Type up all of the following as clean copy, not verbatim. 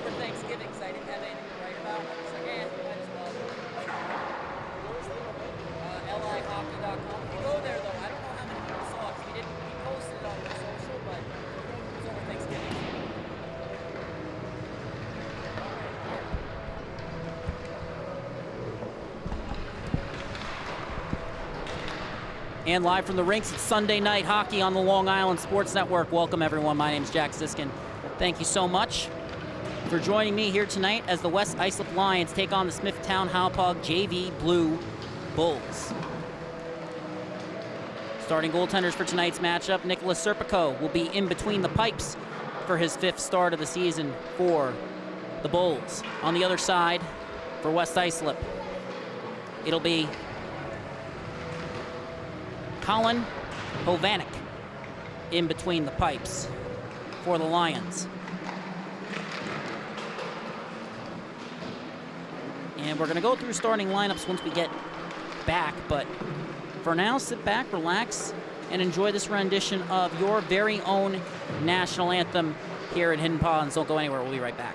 over Thanksgiving because I didn't have anything to write about. I was like, might as well. LIHockey.com. If you go there, though, I don't know how many people saw it. He posted it on his social, but it was over Thanksgiving. And live from the rinks, it's Sunday Night Hockey on the Long Island Sports Network. Welcome, everyone. My name is Jack Ziskin. Thank you so much for joining me here tonight as the West Islip Lions take on the Smithtown Hauppauge JV Blue Bulls. Starting goaltenders for tonight's matchup, Nicholas Serpico will be in between the pipes for his 5th start of the season for the Bulls. On the other side, for West Islip, it'll be Colin Hovanek in between the pipes for the Lions. And we're going to go through starting lineups once we get back, but for now, sit back, relax, and enjoy this rendition of your very own national anthem here at Hidden Ponds. Don't go anywhere. We'll be right back.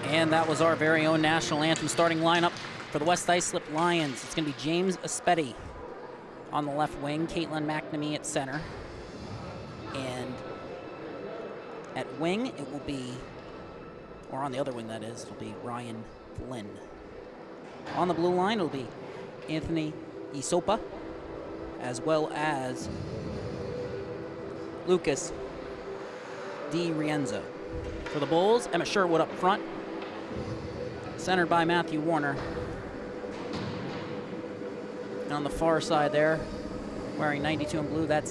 And that was our very own national anthem starting lineup for the West Islip Lions. It's going to be James Aspetti on the left wing, Caitlin McNamee at center. And at wing, it will be, or on the other wing that is, it'll be Ryan Flynn. On the blue line, it'll be Anthony Isopa, as well as Lucas Di Rienzo. For the Bulls, Emma Sherwood up front, centered by Matthew Warner. And on the far side there, wearing 92 in blue, I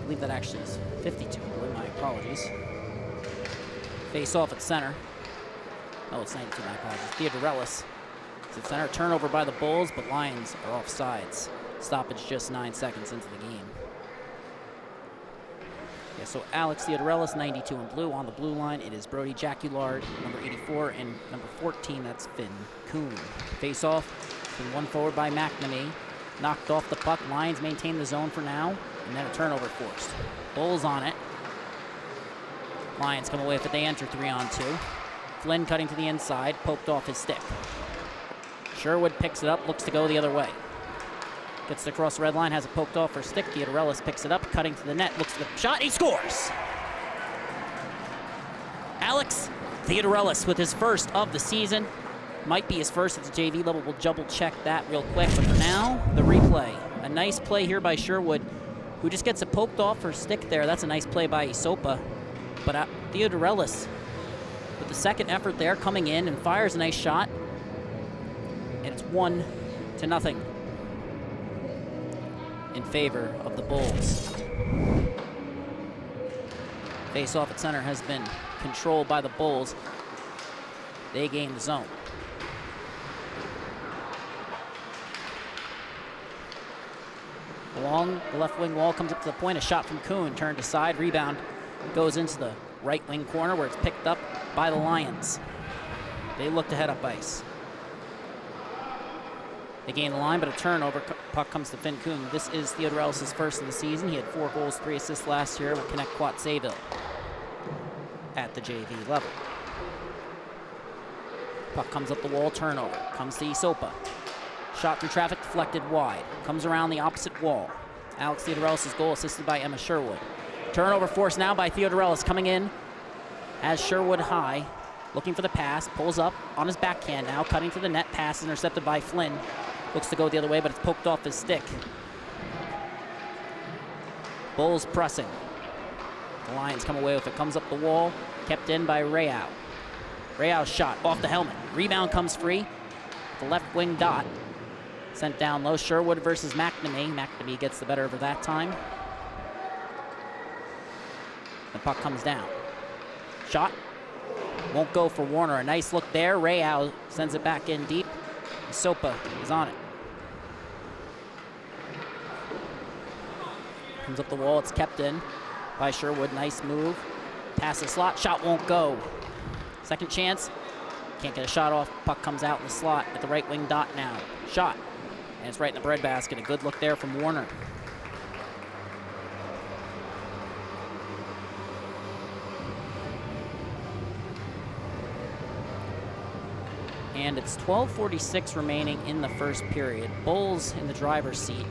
believe that actually is 52 in blue, my apologies. Face off at center. Oh, it's 92, my apologies. Theodorellis is at center. Turnover by the Bulls, but Lions are off sides. Stoppage just 9 seconds into the game. Yeah, so Alex Theodorellis, 92 in blue. On the blue line, it is Brody Jaculard, number 84, and number 14, that's Finn Kuhn. Face off, been one forward by McNamee. Knocked off the puck. Lions maintain the zone for now, and then a turnover forced. Bulls on it. Lions come away if they enter 3-on-2. Flynn cutting to the inside, poked off his stick. Sherwood picks it up, looks to go the other way. Gets it across the red line, has it poked off her stick. Theodorellis picks it up, cutting to the net, looks at the shot, he scores! Alex Theodorellis with his first of the season. Might be his first at the JV level. We'll double check that real quick, but for now, the replay. A nice play here by Sherwood, who just gets it poked off her stick there. That's a nice play by Isopa. But Theodorellis, with the second effort there, coming in and fires a nice shot. And it's 1-0 in favor of the Bulls. Face off at center has been controlled by the Bulls. They gain the zone. Along the left wing wall, comes up to the point, a shot from Kuhn, turned aside, rebound goes into the right wing corner where it's picked up by the Lions. They look to head up ice. They gain the line, but a turnover. Puck comes to Finn Kuhn. This is Theodorellis' first of the season. He had 4 goals, 3 assists last year with Connect Quat Sayville at the JV level. Puck comes up the wall, turnover. Comes to Isopa. Shot through traffic, deflected wide. Comes around the opposite wall. Alex Theodorellis' goal assisted by Emma Sherwood. Turnover forced now by Theodorellis, coming in as Sherwood high. Looking for the pass, pulls up on his backhand now, cutting to the net. Pass is intercepted by Flynn. Looks to go the other way, but it's poked off his stick. Bulls pressing. The Lions come away with it. Comes up the wall, kept in by Rayau. Rayau's shot off the helmet. Rebound comes free. The left wing dot. Sent down low. Sherwood versus McNamee. McNamee gets the better of her that time. The puck comes down. Shot. Won't go for Warner. A nice look there. Rayau sends it back in deep. Sopa is on it. Comes up the wall. It's kept in by Sherwood. Nice move. Pass the slot. Shot won't go. Second chance. Can't get a shot off. Puck comes out in the slot at the right wing dot now. Shot. And it's right in the breadbasket. A good look there from Warner. And it's 12:46 remaining in the first period. Bulls in the driver's seat.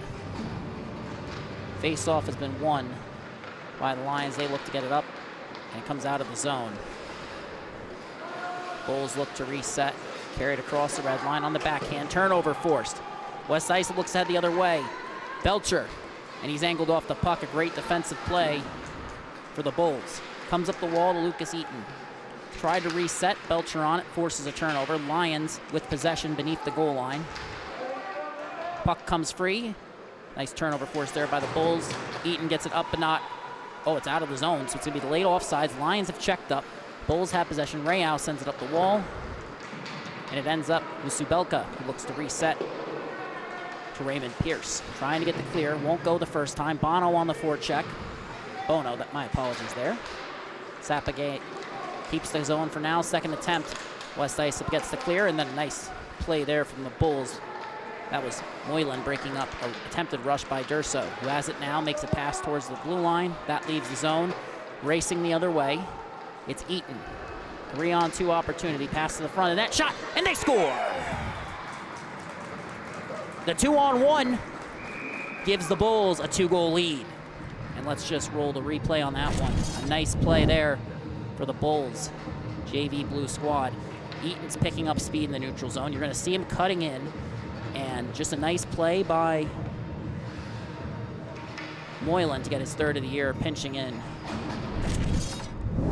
Face-off has been won by the Lions. They look to get it up, and it comes out of the zone. Bulls look to reset. Carried across the red line on the backhand. Turnover forced. West Islip looks to head the other way. Belcher, and he's angled off the puck. A great defensive play for the Bulls. Comes up the wall to Lucas Eaton. Tried to reset, Belcher on it, forces a turnover. Lions with possession beneath the goal line. Puck comes free. Nice turnover forced there by the Bulls. Eaton gets it up but not, it's out of the zone, so it's gonna be the late offsides. Lions have checked up. Bulls have possession. Rayau sends it up the wall. And it ends up with Subelka, who looks to reset to Raymond Pierce. Trying to get the clear, won't go the first time. Bono on the forecheck. Bono, my apologies there. Sapagate keeps the zone for now. Second attempt. West Islip gets the clear, and then a nice play there from the Bulls. That was Moylan breaking up an attempted rush by Durso, who has it now, makes a pass towards the blue line. That leaves the zone. Racing the other way, it's Eaton. 3-on-2 opportunity. Pass to the front of that shot, and they score! The 2-on-1 gives the Bulls a 2-goal lead. And let's just roll the replay on that one. A nice play there for the Bulls. JV Blue squad. Eaton's picking up speed in the neutral zone. You're going to see him cutting in. And just a nice play by Moylan to get his third of the year, pinching in.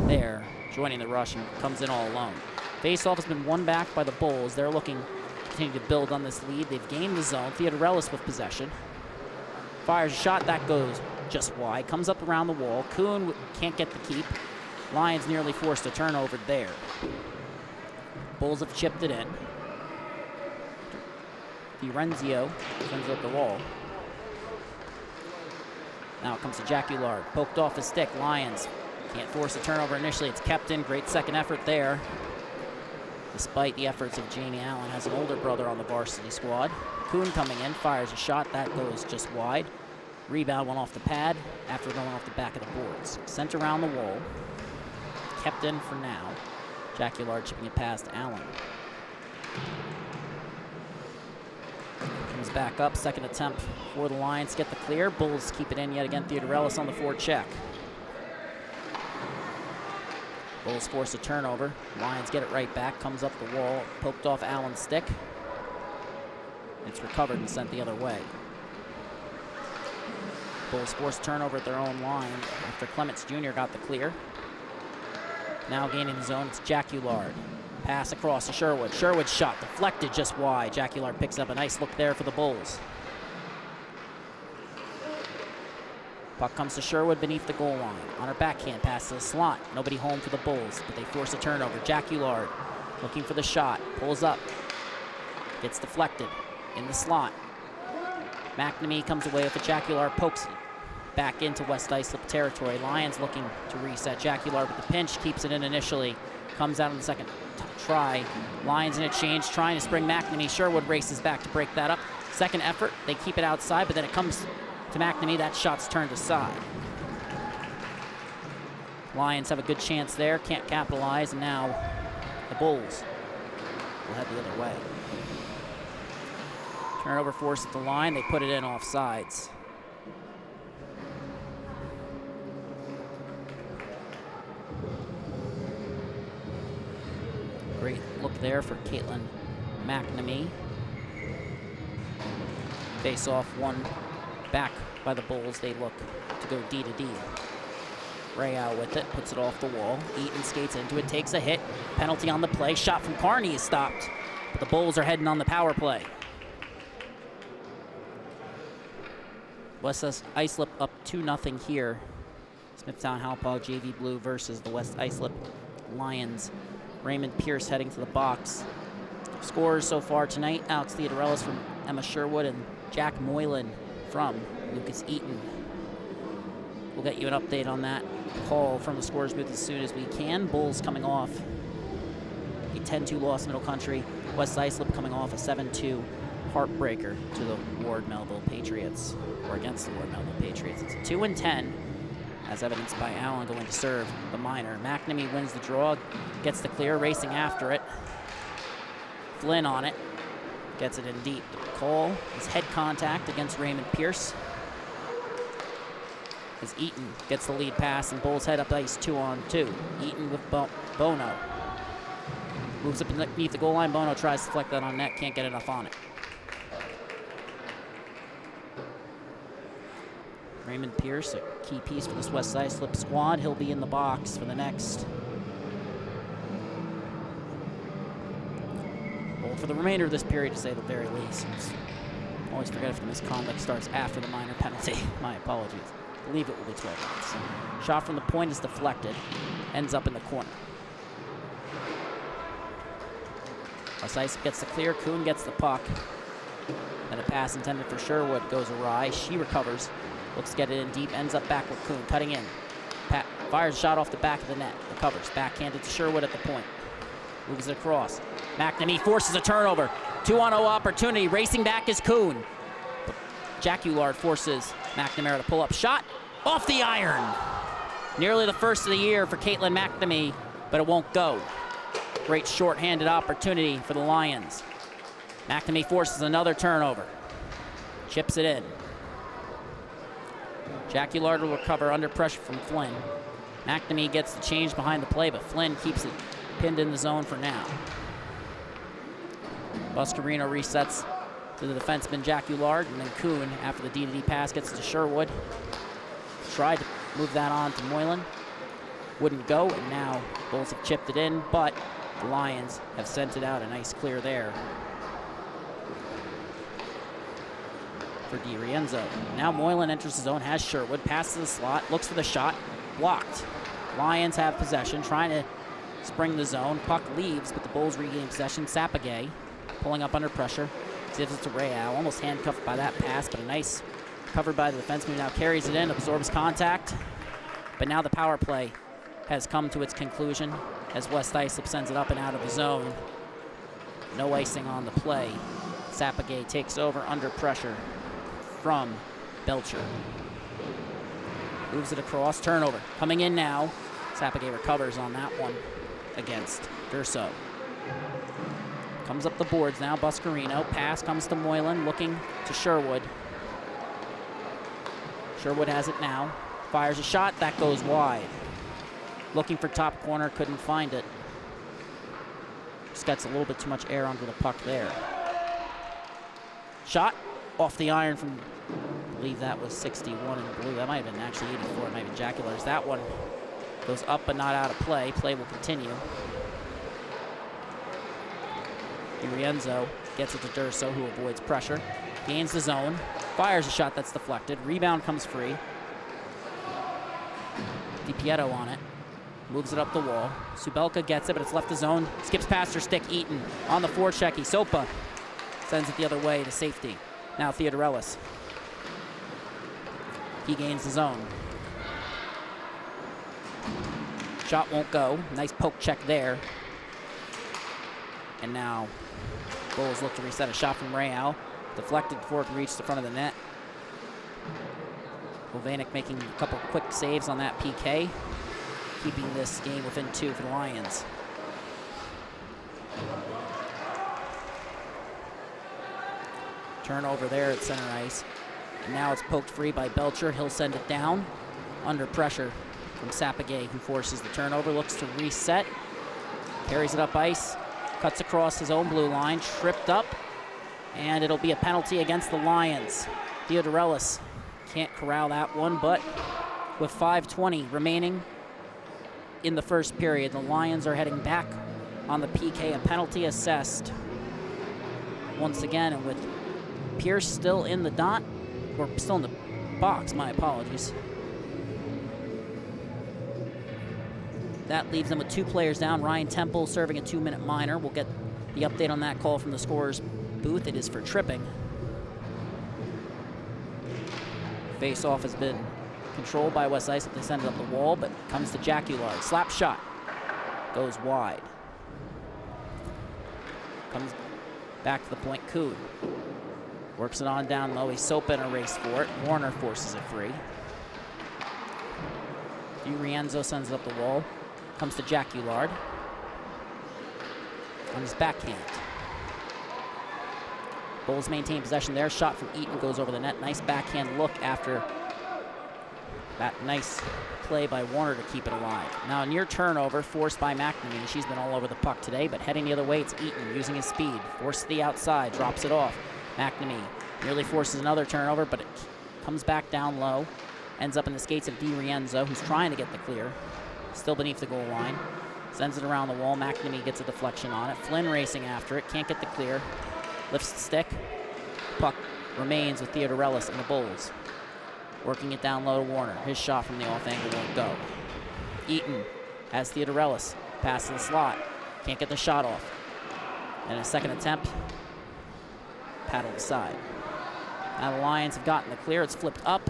there, joining the rush, and comes in all alone. Face-off has been won back by the Bulls. They're looking to continue to build on this lead. They've gained the zone. Theodorelis with possession. Fires a shot, that goes just wide. Comes up around the wall. Kuhn can't get the keep. Lions nearly forced a turnover there. Bulls have chipped it in. Fiorenzo sends up the wall. Now it comes to Jack Ullard. Poked off his stick. Lions can't force a turnover initially. It's kept in. Great second effort there. Despite the efforts of Jamie Allen, has an older brother on the varsity squad. Kuhn coming in, fires a shot. That goes just wide. Rebound went off the pad after going off the back of the boards. Sent around the wall. Kept in for now. Jack Ullard chipping it past Allen. Comes back up, second attempt for the Lions. Get the clear. Bulls keep it in yet again. Theodorelis on the forecheck. Bulls force a turnover. Lions get it right back. Comes up the wall. Poked off Allen's stick. It's recovered and sent the other way. Bulls force turnover at their own line after Clements Jr. got the clear. Now gaining the zone, it's Jack Ullard. Pass across to Sherwood. Sherwood's shot deflected just wide. Jack Ullard picks up a nice look there for the Bulls. Puck comes to Sherwood beneath the goal line. On her backhand pass to the slot. Nobody home for the Bulls, but they force a turnover. Jack Ullard looking for the shot. Pulls up. Gets deflected in the slot. McNamee comes away with it. Jack Ullard pokes it back into West Islip territory. Lions looking to reset. Jack Ullard with the pinch, keeps it in initially. Comes out on the second try. Lions in a change, trying to spring McNamee. Sherwood races back to break that up. Second effort, they keep it outside, but then it comes to McNamee. That shot's turned aside. Lions have a good chance there, can't capitalize, and now the Bulls will head the other way. Turnover force at the line, they put it in off sides. Great look there for Caitlin McNamee. Face off one back by the Bulls. They look to go D to D. Real with it, puts it off the wall. Eaton skates into it, takes a hit. Penalty on the play. Shot from Carney is stopped, but the Bulls are heading on the power play. West Islip up 2-0 here. Smithtown Hauppauge JV Blue versus the West Islip Lions. Raymond Pierce heading to the box. Scorers so far tonight: Alex Theodorelis from Emma Sherwood and Jack Moylan from Lucas Eaton. We'll get you an update on that call from the scorers booth as soon as we can. Bulls coming off a 10-2 loss Middle Country. West Islip coming off a 7-2 heartbreaker to the Ward Melville Patriots, or against the Ward Melville Patriots. It's 2-10, as evidenced by Allen going to serve the minor. McNamee wins the draw, gets the clear, racing after it. Flynn on it, gets it in deep. The call is head contact against Raymond Pierce, as Eaton gets the lead pass, and Bulls head up ice 2-on-2. Eaton with Bono. Moves up beneath the goal line. Bono tries to deflect that on net, can't get enough on it. Raymond Pierce, a key piece for this West Islip squad. He'll be in the box for the next, well, for the remainder of this period, to say the very least. Always forget if the misconduct starts after the minor penalty. My apologies. I believe it will be 12 minutes. Shot from the point is deflected, ends up in the corner. West Islip gets the clear. Kuhn gets the puck. And a pass intended for Sherwood goes awry. She recovers. Looks to get it in deep, ends up back with Kuhn, cutting in. Fires a shot off the back of the net, recovers, backhanded to Sherwood at the point. Moves it across. McNamee forces a turnover. 2-on-0 opportunity, racing back is Kuhn. But Jack Ullard forces McNamara to pull up. Shot off the iron. Nearly the first of the year for Caitlin McNamee, but it won't go. Great short-handed opportunity for the Lions. McNamee forces another turnover. Chips it in. Jack Ullard will recover under pressure from Flynn. McNamee gets the change behind the play, but Flynn keeps it pinned in the zone for now. Buscarino resets to the defenseman Jack Ullard, and then Kuhn, after the D-to-D pass, gets to Sherwood. Tried to move that on to Moylan. wouldn't go, and now Bulls have chipped it in, but the Lions have sent it out. A nice clear there for DiRienzo. Now Moylan enters the zone, has Sherwood, passes the slot, looks for the shot, blocked. Lions have possession, trying to spring the zone. Puck leaves, but the Bulls regain possession. Sapagay pulling up under pressure, gives it to Real, almost handcuffed by that pass, but a nice covered by the defenseman, who now carries it in, absorbs contact. But now the power play has come to its conclusion as West Islip sends it up and out of the zone. No icing on the play. Sapagay takes over under pressure from Belcher. Moves it across, turnover. Coming in now. Sapagay recovers on that one against Durso. Comes up the boards now, Buscarino. Pass comes to Moylan, looking to Sherwood. Sherwood has it now. Fires a shot, that goes wide. Looking for top corner, couldn't find it. Just gets a little bit too much air under the puck there. Shot off the iron from, I believe that was 61 in blue. That might have been actually 84, it might have been Jaculars. That one goes up but not out of play. Play will continue. DiRienzo gets it to Durso, who avoids pressure. Gains the zone. Fires a shot that's deflected. Rebound comes free. DiPietro on it. Moves it up the wall. Subelka gets it, but it's left the zone. Skips past her stick. Eaton on the forecheck. Isopa sends it the other way to safety. Now Theodorelis. He gains the zone. Shot won't go. Nice poke check there. And now Bulls look to reset a shot from Real. Deflected before it reached the front of the net. Ovanek making a couple quick saves on that PK, keeping this game within 2 for the Lions. Turnover there at center ice. And now it's poked free by Belcher. He'll send it down under pressure from Sapagay, who forces the turnover, looks to reset, carries it up ice, cuts across his own blue line, tripped up, and it'll be a penalty against the Lions. Theodorelis can't corral that one, but with 5:20 remaining in the first period, the Lions are heading back on the PK, a penalty assessed once again, and with Pierce still in the dot, or still in the box, my apologies. That leaves them with 2 players down. Ryan Temple serving a 2-minute minor. We'll get the update on that call from the scorer's booth. It is for tripping. Face-off has been controlled by West Islip. They send it up the wall, but comes to Jaculard. Slap shot. Goes wide. Comes back to the point. Coon works it on down low. Isopa in a race for it. Warner forces it free. DiRienzo sends it up the wall. Comes to Jaculard. On his backhand. Bulls maintain possession there. Shot from Eaton goes over the net. Nice backhand look after that nice play by Warner to keep it alive. Now a near turnover forced by McNamee. She's been all over the puck today, but heading the other way, it's Eaton using his speed. Forced to the outside, drops it off. McNamee nearly forces another turnover, but it comes back down low. Ends up in the skates of DiRienzo, who's trying to get the clear. Still beneath the goal line. Sends it around the wall. McNamee gets a deflection on it. Flynn racing after it. Can't get the clear. Lifts the stick. Puck remains with Theodorelis and the Bulls. Working it down low to Warner. His shot from the off angle won't go. Eaton has Theodorelis. Pass to the slot. Can't get the shot off. And a second attempt. Paddled aside. Now the Lions have gotten the clear. It's flipped up,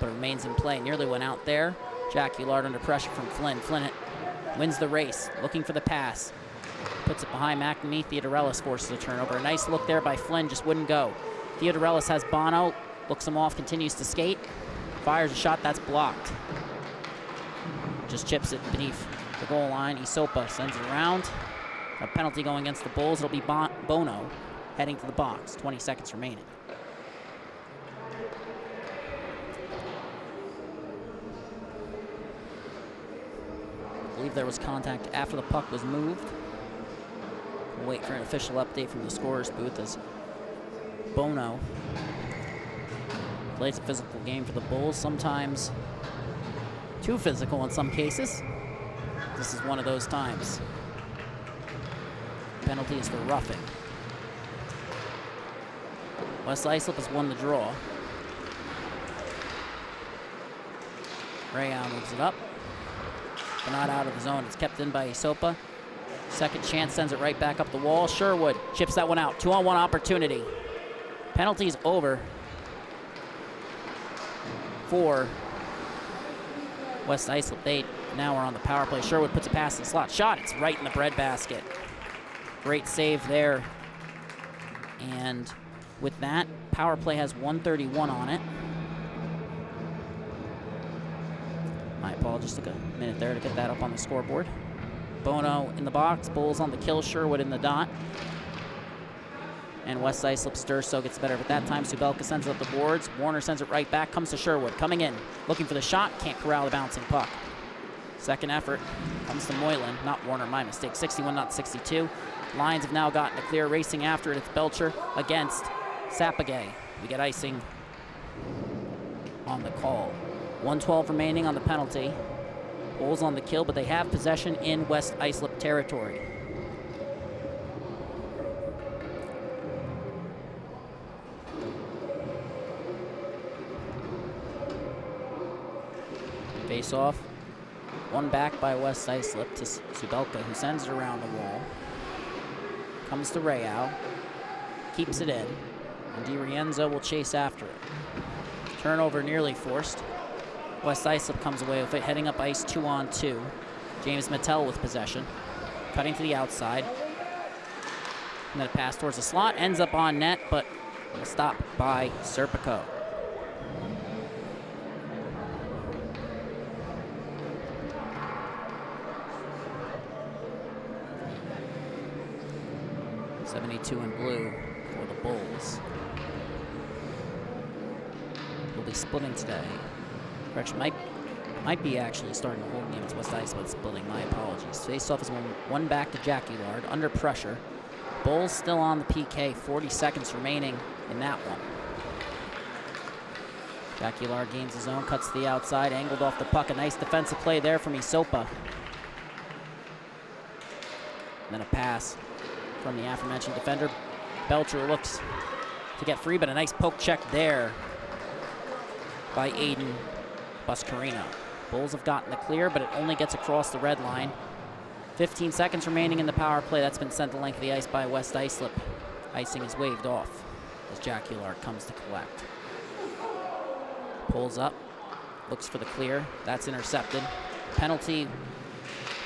but it remains in play. Nearly went out there. Jaculard under pressure from Flynn. Flynn wins the race, looking for the pass. Puts it behind McNamee. Theodorelis forces a turnover. A nice look there by Flynn, just wouldn't go. Theodorelis has Bono, looks him off, continues to skate. Fires a shot, that's blocked. Just chips it beneath the goal line. Isopa sends it around. A penalty going against the Bulls. It'll be Bono heading to the box. 20 seconds remaining. I believe there was contact after the puck was moved. We'll wait for an official update from the scorer's booth as Bono plays a physical game for the Bulls. Sometimes Too physical in some cases. This is one of those times. Penalty is for roughing. West Islip has won the draw. Rayow moves it up, but not out of the zone. It's kept in by Isopa. Second chance sends it right back up the wall. Sherwood chips that one out. 2-on-1 opportunity. Penalty's over for West Islip. They now are on the power play. Sherwood puts a pass in the slot. Shot, it's right in the breadbasket. Great save there. And with that, power play has 131 on it. My apologies, took a minute there to get that up on the scoreboard. Bono in the box, Bulls on the kill, Sherwood in the dot. And West Islip Sturso gets better, but that time Subelka sends it up the boards. Warner sends it right back, comes to Sherwood, coming in, looking for the shot, can't corral the bouncing puck. Second effort comes to Moylan, not Warner, my mistake, 61, not 62. Lions have now gotten a clear, racing after it. It's Belcher against Sapagay. We get icing on the call. 1:12 remaining on the penalty. Bulls on the kill, but they have possession in West Islip territory. Face off. One back by West Islip to Subelka, who sends it around the wall. Comes to Rayow. Keeps it in. And DiRienzo will chase after it. Turnover nearly forced. West Islip comes away with it, heading up ice 2-on-2. James Mattel with possession. Cutting to the outside. And then a pass towards the slot. Ends up on net, but stopped by Serpico. .72 in blue for the Bulls. Will be splitting today. Correction, might be actually starting the whole game. It's West Islip splitting. My apologies. Face-off is one back to Jackie Lard under pressure. Bulls still on the PK. 40 seconds remaining in that one. Jackie Lard gains his own, cuts to the outside, angled off the puck. A nice defensive play there from Isopa. And then a pass from the aforementioned defender. Belcher looks to get free, but a nice poke check there by Aiden Buscarino. Bulls have gotten the clear, but it only gets across the red line. 15 seconds remaining in the power play. That's been sent the length of the ice by West Islip. Icing is waved off as Jack Ullard comes to collect. Pulls up, looks for the clear. That's intercepted. Penalty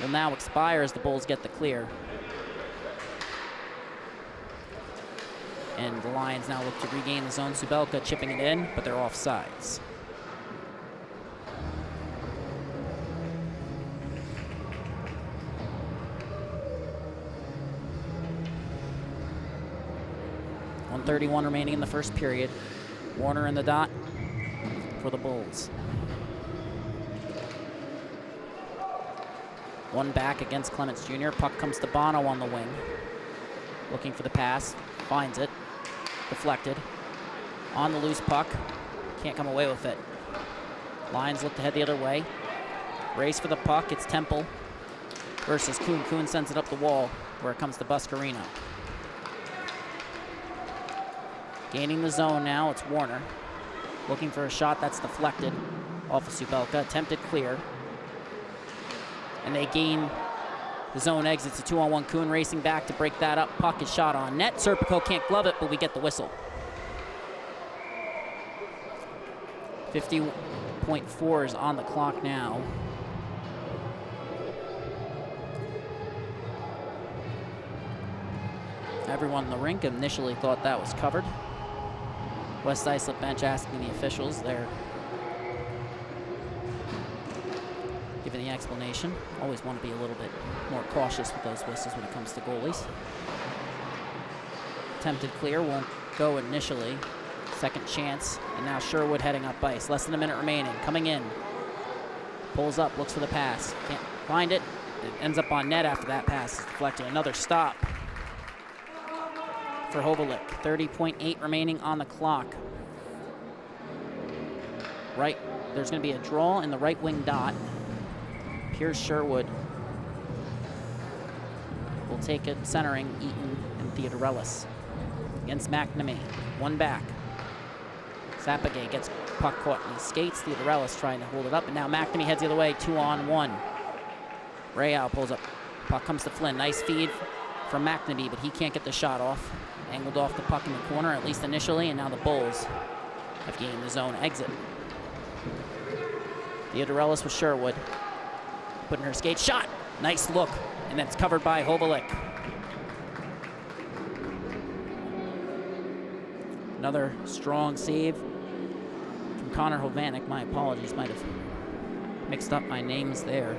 will now expire as the Bulls get the clear. And the Lions now look to regain the zone. Subelka chipping it in, but they're offsides. .131 remaining in the first period. Warner in the dot for the Bulls. One back against Clements Jr. Puck comes to Bono on the wing. Looking for the pass, finds it. Deflected. On the loose puck. Can't come away with it. Lions look to head the other way. Race for the puck. It's Temple versus Kuhn. Kuhn sends it up the wall where it comes to Buscarino. Gaining the zone now. It's Warner. Looking for a shot that's deflected off of Subelka. Attempted clear. And they gain the zone exits. A 2-on-1. Kuhn racing back to break that up. Puck is shot on net. Serpico can't glove it, but we get the whistle. 50.4 is on the clock now. Everyone in the rink initially thought that was covered. West Islip bench asking the officials. They're giving the explanation. Always want to be a little bit more cautious with those whistles when it comes to goalies. Attempted clear, won't go initially. Second chance, and now Sherwood heading up ice. Less than a minute remaining, coming in. Pulls up, looks for the pass. Can't find it. It ends up on net after that pass is deflected. Another stop for Hovalik. 30.8 remaining on the clock. Right there's going to be a draw in the right wing dot. Pierce Sherwood will take it, centering Eaton and Theodorellis against McNamee. One back. Sapagay gets puck caught in his skates. Theodorellis trying to hold it up, and now McNamee heads the other way, 2-on-1. Rayal pulls up. Puck comes to Flynn. Nice feed from McNamee, but he can't get the shot off. Angled off the puck in the corner, at least initially, and now the Bulls have gained the zone exit. Theodorellis with Sherwood. Putting her skate. Shot! Nice look, and that's covered by Hovalik. Another strong save from Connor Hovanek. My apologies, might have mixed up my names there.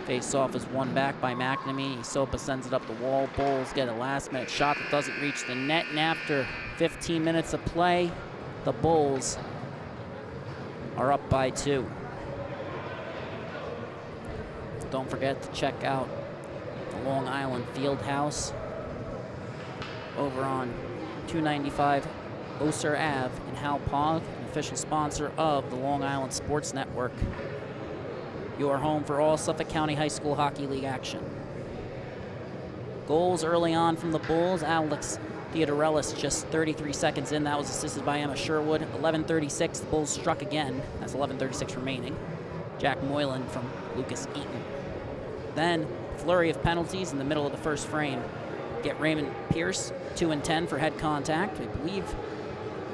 Face off is one back by McNamee. Sopa sends it up the wall. Bulls get a last-minute shot that doesn't reach the net, and after 15 minutes of play, the Bulls are up by 2. Don't forget to check out the Long Island Fieldhouse over on 295 Oser Ave in Hauppauge, an official sponsor of the Long Island Sports Network. Your home for all Suffolk County High School Hockey League action. Goals early on from the Bulls. Alex Theodorellis just 33 seconds in. That was assisted by Emma Sherwood. 11:36, the Bulls struck again. That's 11:36 remaining. Jack Moylan from Lucas Eaton. Then, flurry of penalties in the middle of the first frame. Get Raymond Pierce, 2 and 10 for head contact.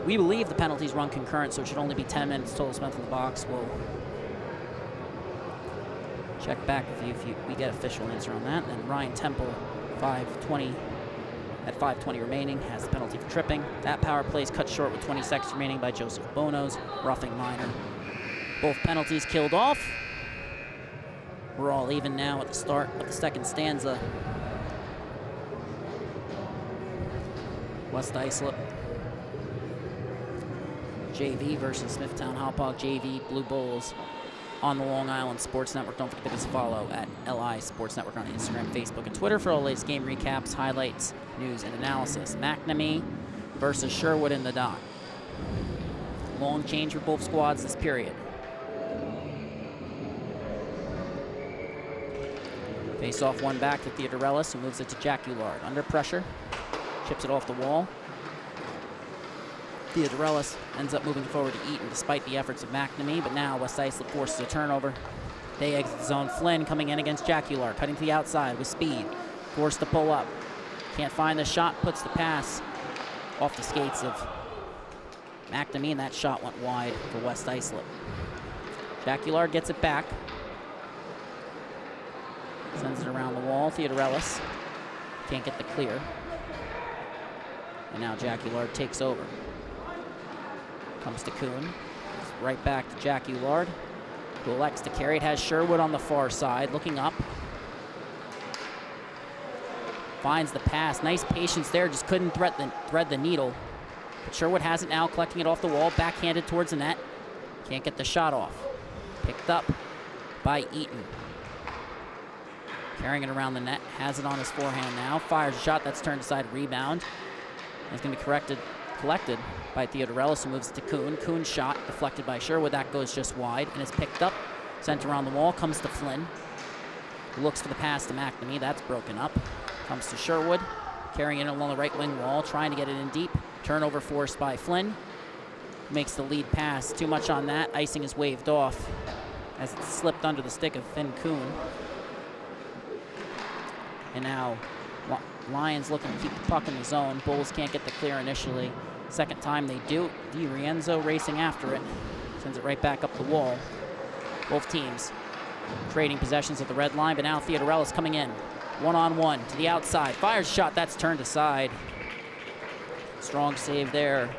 We believe the penalties run concurrent, so it should only be 10 minutes total spent in the box. We'll check back if we get official answer on that. Then Ryan Temple, 5:20 at 5:20 remaining, has the penalty for tripping. That power play is cut short with 20 seconds remaining by Joseph Bonos, roughing minor. Both penalties killed off. We're all even now at the start of the second stanza. West Islip JV versus Smithtown Hauppauge JV Blue Bulls on the Long Island Sports Network. Don't forget to give us a follow at LI Sports Network on Instagram, Facebook, and Twitter for all the latest game recaps, highlights, news, and analysis. McNamee versus Sherwood in the dot. Long change for both squads this period. Face off one back to Theodorellis, who moves it to Jack Ullard. Under pressure, chips it off the wall. Theodorellis ends up moving forward to Eaton despite the efforts of McNamee, but now West Islip forces a turnover. They exit the zone. Flynn coming in against Jack Ullard, cutting to the outside with speed. Forced to pull up. Can't find the shot, puts the pass off the skates of McNamee, and that shot went wide for West Islip. Jack Ullard gets it back. Sends it around the wall. Theodorellis can't get the clear. And now Jack Ullard takes over. Comes to Kuhn. Right back to Jack Ullard, who elects to carry it. Has Sherwood on the far side, looking up. Finds the pass. Nice patience there, just couldn't thread the needle. But Sherwood has it now, collecting it off the wall, backhanded towards the net. Can't get the shot off. Picked up by Eaton. Carrying it around the net, has it on his forehand now. Fires a shot, that's turned aside, rebound. It's going to be collected by Theodorellis, who moves it to Kuhn. Kuhn's shot deflected by Sherwood. That goes just wide and is picked up. Sent around the wall, comes to Flynn. Looks for the pass to McNamee. That's broken up. Comes to Sherwood, carrying it along the right wing wall, trying to get it in deep. Turnover forced by Flynn. Makes the lead pass. Too much on that. Icing is waved off as it slipped under the stick of Finn Kuhn. And now Lions looking to keep the puck in the zone. Bulls can't get the clear initially. Second time they do. Di Rienzo racing after it. Sends it right back up the wall. Both teams trading possessions at the red line, but now Theodorellis coming in. One-on-one to the outside. Fires a shot, that's turned aside. Strong save there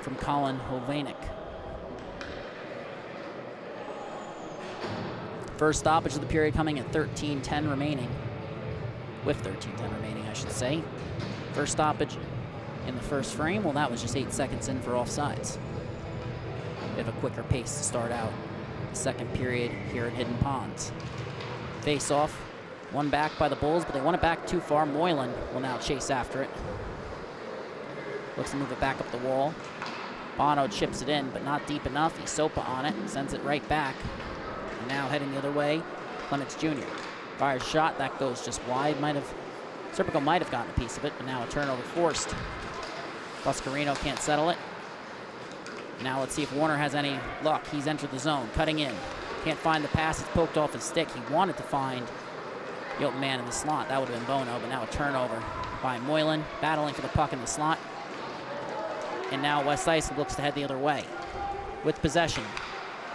from Colin Hovanek. First stoppage of the period coming at 13:10 remaining. With 13:10 remaining, I should say. First stoppage in the first frame. Well, that was just 8 seconds in for offsides. Bit of a quicker pace to start out the second period here at Hidden Ponds. Face off, one back by the Bulls, but they want it back too far. Moylan will now chase after it. Looks to move it back up the wall. Bono chips it in, but not deep enough. Isopa on it, sends it right back. And now heading the other way, Clements Jr. Fires shot, that goes just wide. Serpico might have gotten a piece of it, but now a turnover forced. Buscarino can't settle it. Now let's see if Warner has any luck. He's entered the zone, cutting in. Can't find the pass, it's poked off his stick. He wanted to find the open man in the slot. That would have been Bono, but now a turnover by Moylan, battling for the puck in the slot. And now West Islip looks to head the other way. With possession,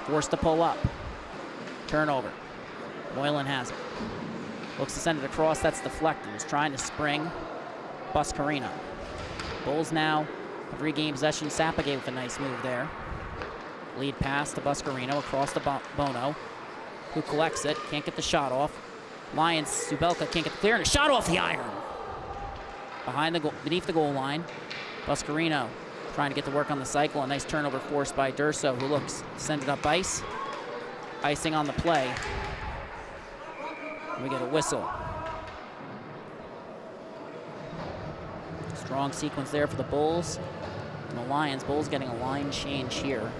forced to pull up. Turnover. Moylan has it. Looks to send it across, that's deflected. He's trying to spring. Buscarino. Bulls now have regained possession. Sapagay with a nice move there. Lead pass to Buscarino across to Bono, who collects it, can't get the shot off. Lions, Subelka can't get the clear, and a shot off the iron. Beneath the goal line, Buscarino trying to get to work on the cycle. A nice turnover forced by Durso, who looks to send it up ice. Icing on the play. And we get a whistle. Strong sequence there for the Bulls. And the Lions, Bulls getting a line change here.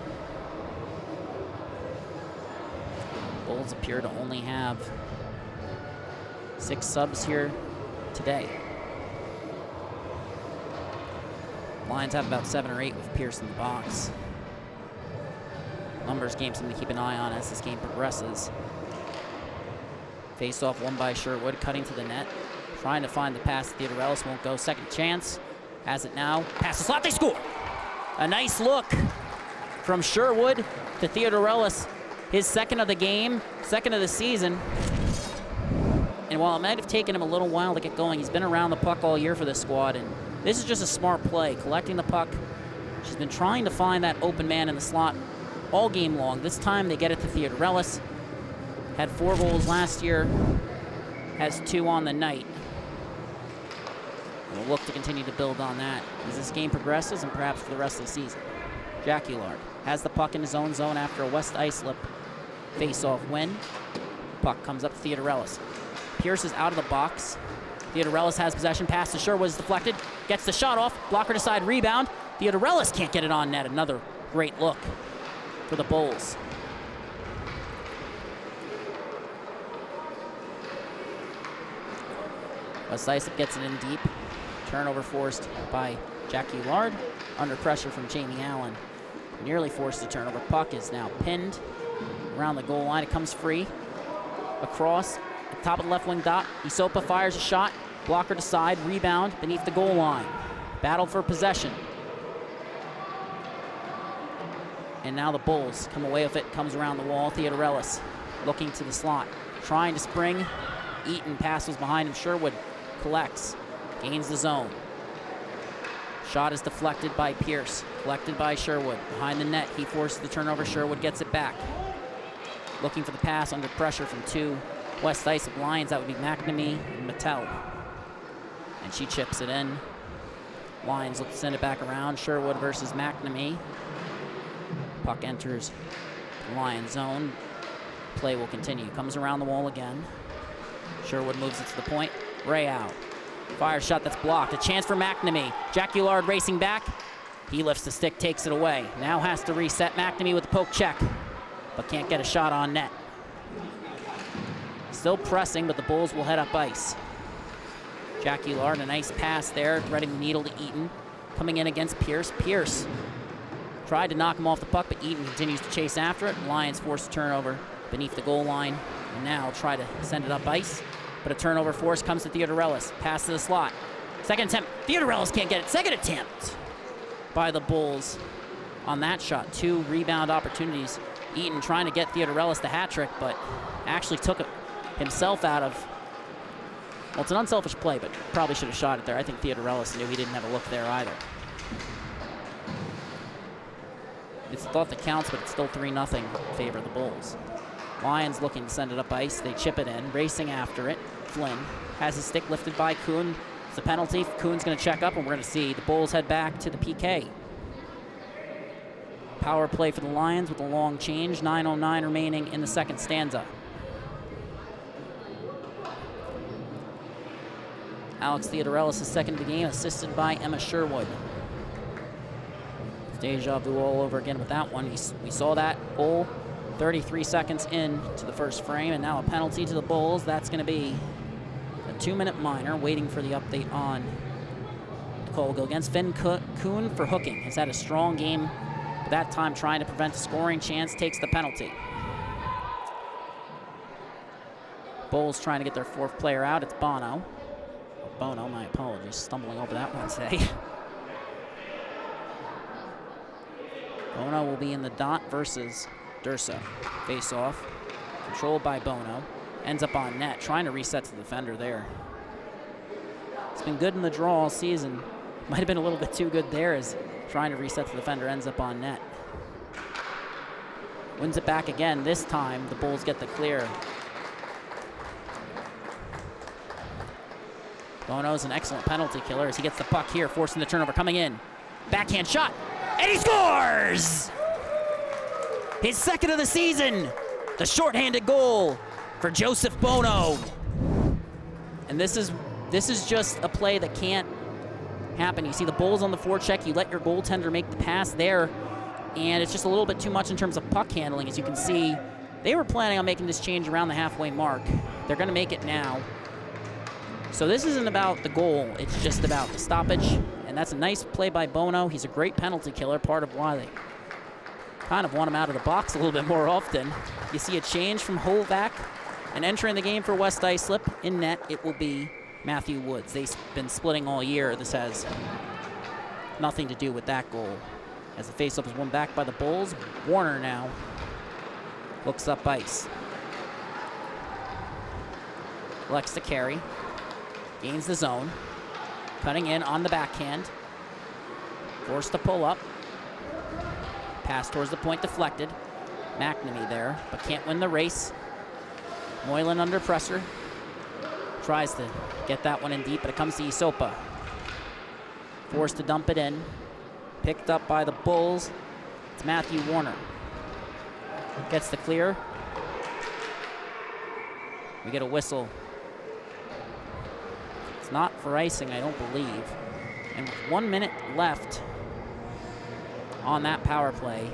Bulls appear to only have 6 subs here today. Lions have about 7 or 8 with Pierce in the box. Numbers game, something to keep an eye on as this game progresses. Face-off won by Sherwood, cutting to the net. Trying to find the pass. Theodorelis won't go. Second chance. Has it now. Pass the slot. They score. A nice look from Sherwood to Theodorelis. His second of the game, second of the season. And while it might have taken him a little while to get going, he's been around the puck all year for this squad. And this is just a smart play. Collecting the puck. She's been trying to find that open man in the slot all game long. This time they get it to Theodorelis. Had 4 goals last year. Has 2 on the night. We'll look to continue to build on that as this game progresses and perhaps for the rest of the season. Jack Ulard has the puck in his own zone after a West Islip face-off win. Puck comes up to Theodorelis. Pierce is out of the box. Theodorelis has possession. Pass to Sherwood is deflected. Gets the shot off. Blocker to side rebound. Theodorelis can't get it on net. Another great look for the Bulls. West Islip gets it in deep. Turnover forced by Jack Ulard. Under pressure from Jamie Allen. Nearly forced the turnover. Puck is now pinned around the goal line. It comes free. Across. At the top of the left wing dot. Isopa fires a shot. Blocker to side. Rebound beneath the goal line. Battle for possession. And now the Bulls come away with it. Comes around the wall. Theodorelis looking to the slot. Trying to spring. Eaton passes behind him. Sherwood collects. Gains the zone. Shot is deflected by Pierce. Collected by Sherwood. Behind the net, he forces the turnover. Sherwood gets it back. Looking for the pass under pressure from 2 West Islip Lions. That would be McNamee and Mattel. And she chips it in. Lions look to send it back around. Sherwood versus McNamee. Puck enters the Lions zone. Play will continue. Comes around the wall again. Sherwood moves it to the point. Ray out. Fire shot that's blocked. A chance for McNamee. Jack Ulard racing back. He lifts the stick, takes it away. Now has to reset. McNamee with the poke check, but can't get a shot on net. Still pressing, but the Bulls will head up ice. Jack Ulard, a nice pass there, threading the needle to Eaton. Coming in against Pierce. Pierce tried to knock him off the puck, but Eaton continues to chase after it. Lions force a turnover beneath the goal line. And now try to send it up ice. But a turnover force comes to Theodorelis. Pass to the slot. Second attempt. Theodorelis can't get it. Second attempt by the Bulls on that shot. 2 rebound opportunities. Eaton trying to get Theodorelis the hat trick, but actually took himself out of. Well, it's an unselfish play, but probably should have shot it there. I think Theodorelis knew he didn't have a look there either. It's thought that counts, but it's still 3-0 in favor of the Bulls. Lions looking to send it up ice. They chip it in, racing after it. Flynn has his stick lifted by Kuhn. It's a penalty. Kuhn's going to check up, and we're going to see the Bulls head back to the PK. Power play for the Lions with a long change. 9:09 remaining in the second stanza. Alex Theodorelis is second of the game, assisted by Emma Sherwood. Deja vu all over again with that one. We saw that goal 33 seconds in to the first frame, and now a penalty to the Bulls. That's going to be a 2-minute minor, waiting for the update on the call. Will go against Finn Kuhn for hooking. Has had a strong game, but that time trying to prevent a scoring chance, takes the penalty. Bulls trying to get their 4th player out. It's Bono. Bono, my apologies, stumbling over that one today. Bono will be in the dot versus Durso. Face off, controlled by Bono. Ends up on net, trying to reset to the defender there. It's been good in the draw all season. Might have been a little bit too good there, as trying to reset to the defender ends up on net. Wins it back again. This time, the Bulls get the clear. Bono's an excellent penalty killer as he gets the puck here, forcing the turnover, coming in. Backhand shot, and he scores! His 2nd of the season, the shorthanded goal for Joseph Bono. And this is just a play that can't happen. You see the Bulls on the forecheck, you let your goaltender make the pass there, and it's just a little bit too much in terms of puck handling. As you can see, they were planning on making this change around the halfway mark. They're gonna make it now. So this isn't about the goal, it's just about the stoppage, and that's a nice play by Bono. He's a great penalty killer, part of why they kind of want him out of the box a little bit more often. You see a change from Hauppauge, and entering the game for West Islip in net, it will be Matthew Woods. They've been splitting all year. This has nothing to do with that goal. As the faceoff is won back by the Bulls, Warner now looks up ice. Elects to carry. Gains the zone, cutting in on the backhand, forced to pull up, pass towards the point deflected. McNamee there, but can't win the race. Moylan under pressure, tries to get that one in deep, but it comes to Isopa. Forced to dump it in, picked up by the Bulls. It's Matthew Warner. Gets the clear. We get a whistle. Not for icing, I don't believe. And with 1 minute left on that power play,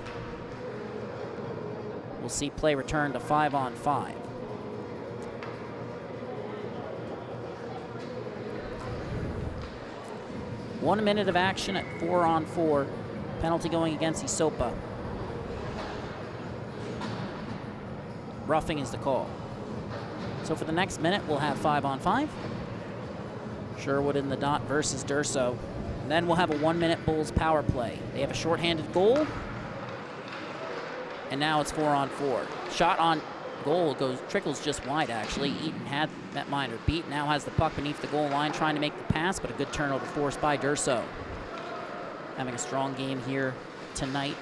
we'll see play return to 5-on-5. One minute of action at 4-on-4. Penalty going against Isopa. Roughing is the call. So for the next minute, we'll have 5-on-5. Sherwood in the dot versus Durso. And then we'll have a 1-minute Bulls power play. They have a shorthanded goal. And now it's 4-on-4. Shot on goal trickles just wide, actually. Eaton had that minor beat. Now has the puck beneath the goal line, trying to make the pass, but a good turnover forced by Durso. Having a strong game here tonight.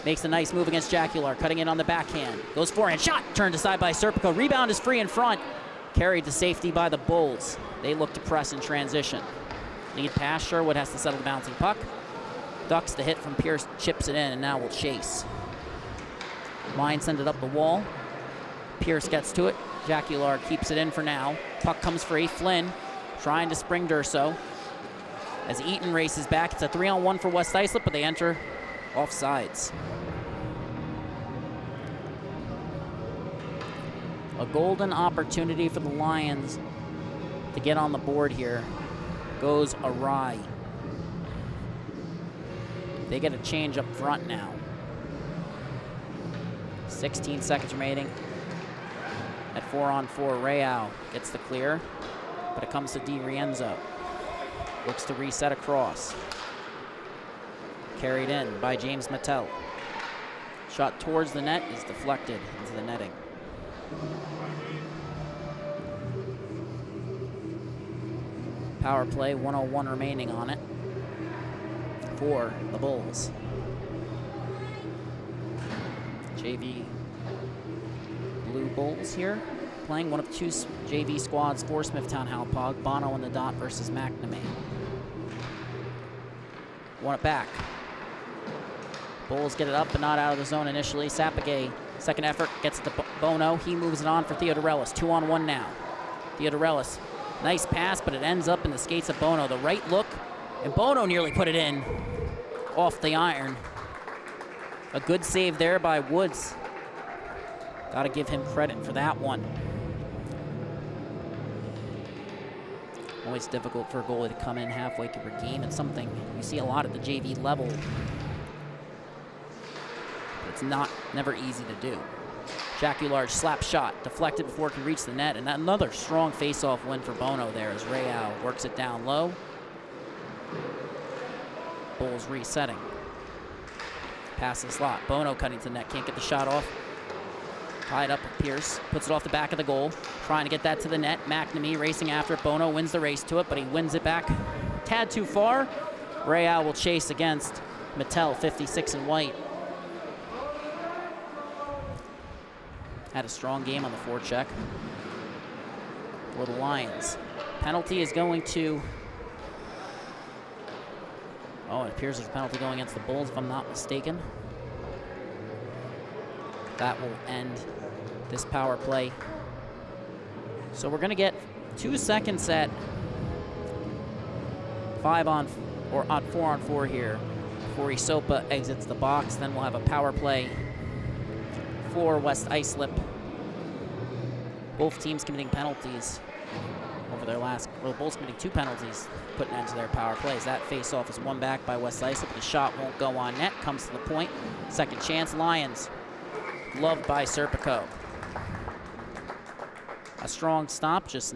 Makes a nice move against Jacular, cutting in on the backhand. Goes forehand, shot, turned aside by Serpico. Rebound is free in front. Carried to safety by the Bulls. They look to press in transition. Lead pass, Sherwood has to settle the bouncing puck. Ducks the hit from Pierce, chips it in, and now will chase. Line send it up the wall. Pierce gets to it. Jacular keeps it in for now. Puck comes free. Flynn trying to spring Durso. As Eaton races back, it's a 3-on-1 for West Islip, but they enter offsides. A golden opportunity for the Lions to get on the board here goes awry. They get a change up front now. 16 seconds remaining. At 4-on-4, Real gets the clear, but it comes to Di Rienzo. Looks to reset across. Carried in by James Mattel. Shot towards the net is deflected into the netting. Power play, 1:01 remaining on it for the Bulls. JV Blue Bulls here, playing one of two JV squads for Smithtown Hauppauge. Bono in the dot versus McNamee. Want it back. Bulls get it up, but not out of the zone initially. Sapagay, second effort, gets it to Bono. He moves it on for Theodorelis. 2-on-1 now. Theodorelis, nice pass, but it ends up in the skates of Bono. The right look, and Bono nearly put it in. off the iron. A good save there by Woods. Got to give him credit for that one. Always difficult for a goalie to come in halfway through a game. It's something you see a lot at the JV level. It's never easy to do. Jacular's slap shot, deflected before it can reach the net, and another strong face-off win for Bono there as Real works it down low. Bulls resetting. Pass the slot. Bono cutting to the net, can't get the shot off. Tied up with Pierce, puts it off the back of the goal, trying to get that to the net. McNamee racing after it. Bono wins the race to it, but he wins it back a tad too far. Real will chase against Mattel, 56 in white. Had a strong game on the forecheck for the Lions. Penalty is going to... Oh, it appears there's a penalty going against the Bulls, if I'm not mistaken. That will end this power play. So we're going to get 2 seconds at 4 on 4 here before Isopa exits the box. Then we'll have a power play for West Islip. Both teams committing penalties over their last, well, the Bulls committing 2 penalties, putting into their power plays. That face-off is won back by West Islip. The shot won't go on net, comes to the point. Second chance, Lions. Loved by Serpico. A strong stop, just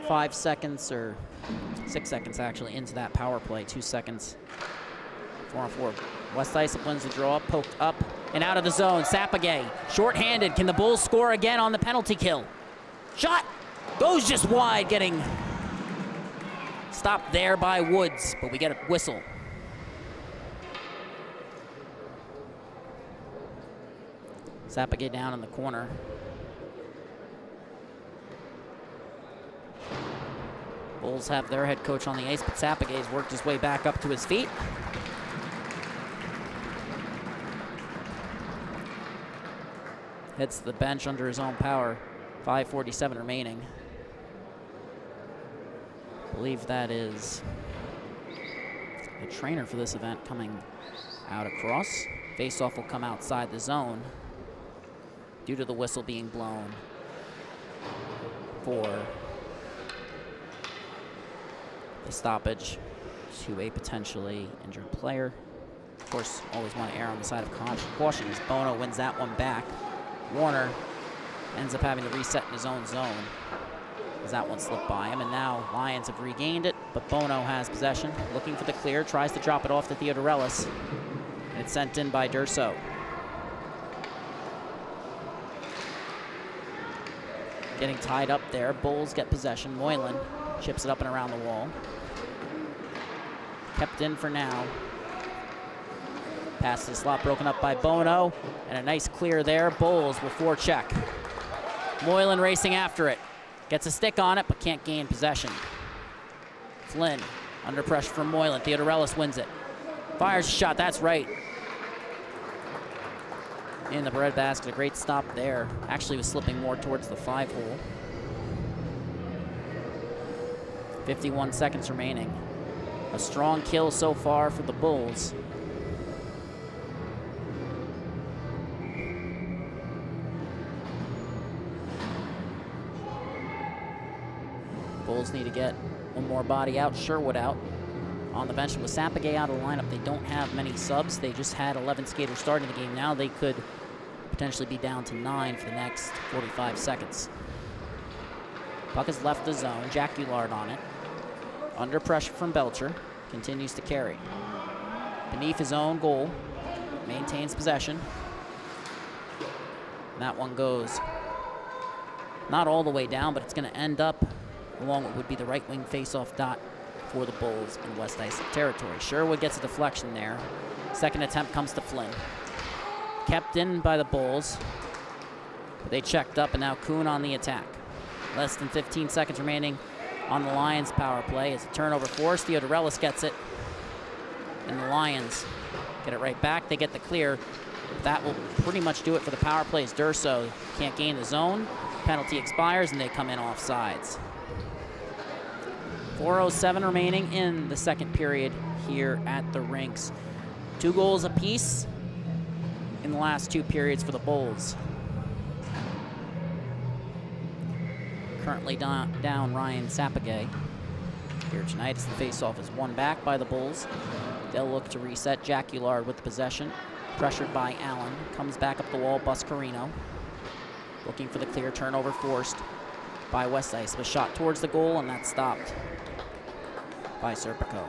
5 seconds, or 6 seconds actually, into that power play. 2 seconds, 4 on 4. West Islip wins the draw, poked up and out of the zone. Sapagay, short-handed. Can the Bulls score again on the penalty kill? Shot goes just wide, getting stopped there by Woods, but we get a whistle. Sapagay down in the corner. Bulls have their head coach on the ice, but Sapagay's worked his way back up to his feet. Hits the bench under his own power. 5:47 remaining. I believe that is the trainer for this event coming out across. Face-off will come outside the zone due to the whistle being blown for the stoppage to a potentially injured player. Of course, always want to err on the side of caution as Bono wins that one back. Warner ends up having to reset in his own zone as that one slipped by him, and now Lions have regained it, but Bono has possession, looking for the clear, tries to drop it off to Theodorelis, and it's sent in by Durso. Getting tied up there, Bulls get possession. Moylan chips it up and around the wall. Kept in for now. Pass to the slot, broken up by Bono, and a nice clear there. Bulls will forecheck. Moylan racing after it. Gets a stick on it, but can't gain possession. Flynn, under pressure from Moylan. Theodorelis wins it. Fires a shot, that's right. In the bread basket, a great stop there. Actually was slipping more towards the 5-hole. 51 seconds remaining. A strong kill so far for the Bulls. Bulls need to get one more body out. Sherwood out on the bench. With Sapagay out of the lineup, they don't have many subs. They just had 11 skaters starting the game. Now they could potentially be down to 9 for the next 45 seconds. Puck has left the zone. Jack Ullard on it. Under pressure from Belcher. Continues to carry. Beneath his own goal. Maintains possession. And that one goes not all the way down, but it's going to end up along what would be the right wing face-off dot for the Bulls in West Islip territory. Sherwood gets a deflection there. Second attempt comes to Flynn. Kept in by the Bulls, but they checked up, and now Kuhn on the attack. Less than 15 seconds remaining on the Lions power play. It's a turnover force. Theodorelis gets it, and the Lions get it right back. They get the clear. That will pretty much do it for the power plays. Durso can't gain the zone. Penalty expires, and they come in offsides. 4:07 remaining in the second period here at the rinks. 2 goals apiece in the last 2 periods for the Bulls. Currently down Ryan Sapagay here tonight as the faceoff is won back by the Bulls. They'll look to reset. Jack Ullard with the possession. Pressured by Allen. Comes back up the wall, Buscarino. Looking for the clear, turnover forced by West Islip. A shot towards the goal, and that's stopped by Serpico.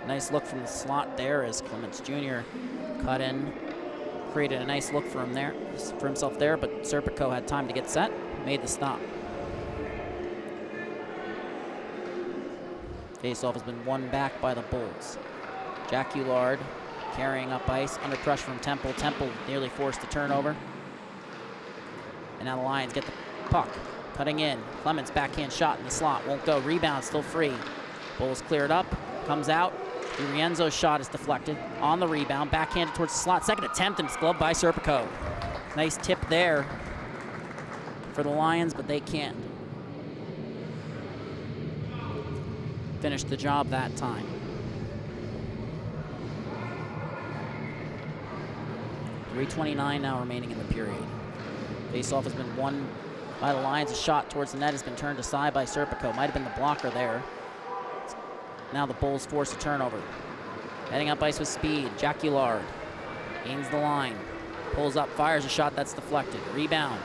Nice look from the slot there as Clements Jr. cut in. Created a nice look for himself there, but Serpico had time to get set. Made the stop. Faceoff has been won back by the Bulls. Jack Ullard carrying up ice, under pressure from Temple. Temple nearly forced the turnover. And now the Lions get the puck. Cutting in. Clements backhand shot in the slot. Won't go. Rebound still free. Bulls cleared up. Comes out. DiRienzo's shot is deflected. On the rebound. Backhanded towards the slot. Second attempt, and it's gloved by Serpico. Nice tip there for the Lions, but they can't finish the job that time. 3:29 now remaining in the period. Faceoff has been won by the Lions. A shot towards the net has been turned aside by Serpico. Might have been the blocker there. Now the Bulls force a turnover. Heading up ice with speed. Jack Ullard gains the line. Pulls up, fires a shot that's deflected. Rebound.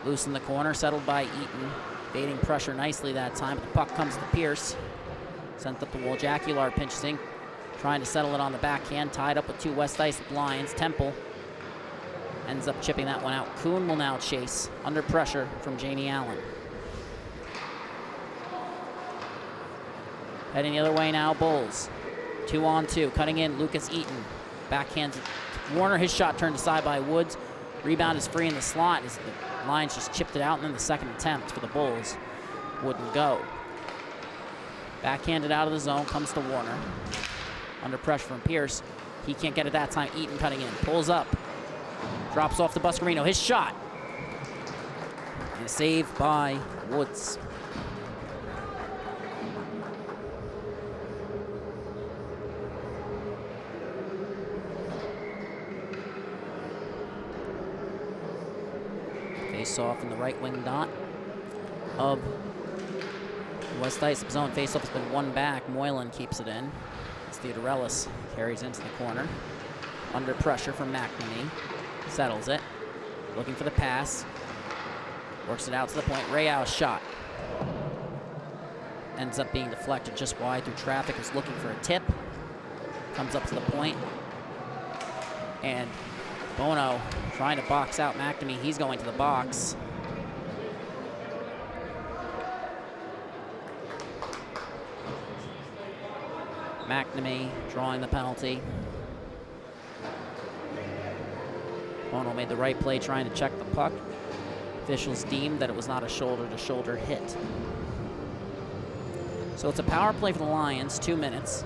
Loose in the corner, settled by Eaton. Baiting pressure nicely that time, but the puck comes to Pierce. Sent up the wall. Jack Ullard pinches in, trying to settle it on the backhand. Tied up with 2 West Islip Lions. Temple ends up chipping that one out. Kuhn will now chase under pressure from Jamie Allen. Heading the other way now, Bulls. 2-on-2, cutting in, Lucas Eaton. Backhands Warner, his shot turned aside by Woods. Rebound is free in the slot as the Lions just chipped it out, and then the second attempt for the Bulls wouldn't go. Backhanded out of the zone, comes to Warner. Under pressure from Pierce. He can't get it that time. Eaton cutting in, pulls up. Drops off to Buscarino, his shot. And saved by Woods. Face-off in the right wing dot of West Islip zone. Face-off has been won back. Moylan keeps it in. As Theodorellis carries into the corner. Under pressure from McNamee. Settles it. Looking for the pass. Works it out to the point. Rayau's shot ends up being deflected just wide through traffic. Was looking for a tip. Comes up to the point. And Bono trying to box out McNamee. He's going to the box. McNamee drawing the penalty. Bono made the right play trying to check the puck. Officials deemed that it was not a shoulder-to-shoulder hit. So it's a power play for the Lions, 2 minutes.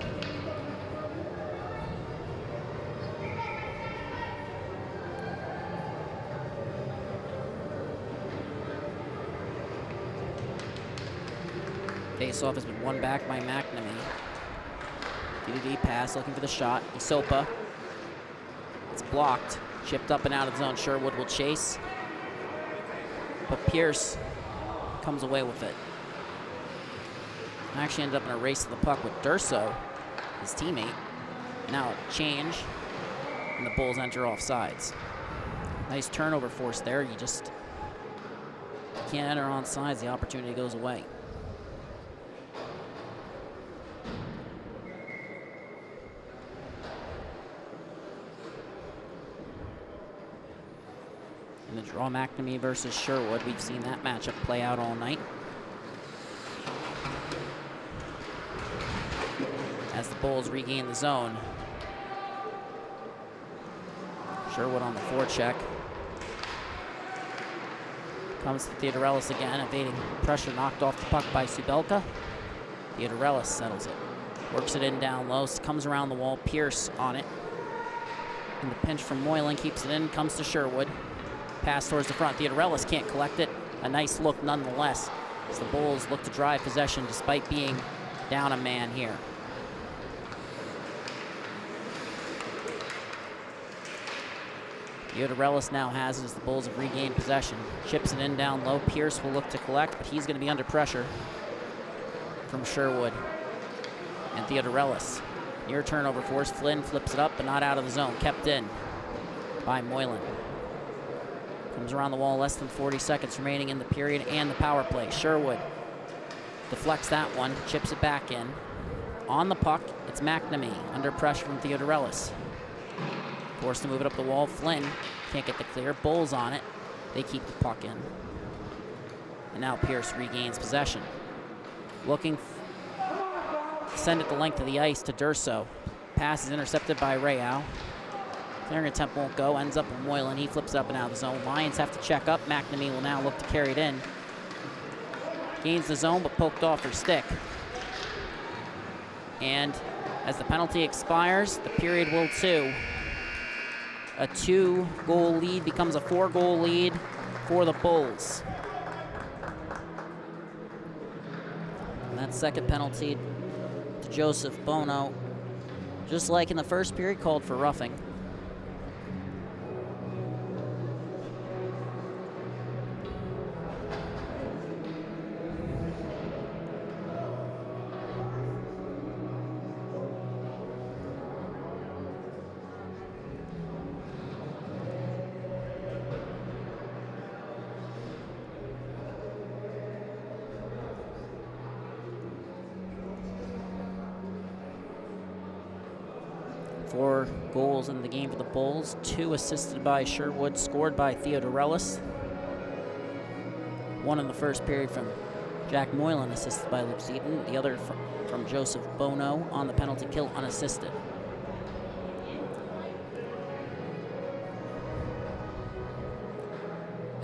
Face-off has been won back by McNamee. DD pass, looking for the shot. Isopa. It's blocked. Chipped up and out of the zone. Sherwood will chase. But Pierce comes away with it. Actually ended up in a race to the puck with Durso, his teammate. Now a change, and the Bulls enter off sides. Nice turnover force there. You just can't enter on sides. The opportunity goes away. In the draw, McNamee versus Sherwood. We've seen that matchup play out all night. As the Bulls regain the zone. Sherwood on the forecheck. Comes to Theodorellis again, evading pressure, knocked off the puck by Subelka. Theodorellis settles it. Works it in down low, comes around the wall, Pierce on it. And the pinch from Moylan keeps it in, comes to Sherwood. Pass towards the front. Theodorellis can't collect it. A nice look nonetheless as the Bulls look to drive possession despite being down a man here. Theodorellis now has it as the Bulls have regained possession. Chips it in down low. Pierce will look to collect, but he's going to be under pressure from Sherwood and Theodorellis. Near turnover force. Flynn flips it up, but not out of the zone. Kept in by Moylan. Comes around the wall, less than 40 seconds remaining in the period and the power play. Sherwood deflects that one, chips it back in. On the puck, it's McNamee under pressure from Theodorellis. Forced to move it up the wall. Flynn can't get the clear. Bulls on it. They keep the puck in. And now Pierce regains possession. Looking to send it the length of the ice to Durso. Pass is intercepted by Rayau. Clearing attempt won't go. Ends up with Moylan. He flips it up and out of the zone. Lions have to check up. McNamee will now look to carry it in. Gains the zone, but poked off her stick. And as the penalty expires, the period will too. A 2-goal lead becomes a 4-goal lead for the Bulls. And that second penalty to Joseph Bono, just like in the first period, called for roughing. Four goals in the game for the Bulls, 2 assisted by Sherwood, scored by Theodorellis. 1 in the first period from Jack Moylan, assisted by Luke Seaton. The other from Joseph Bono on the penalty kill, unassisted.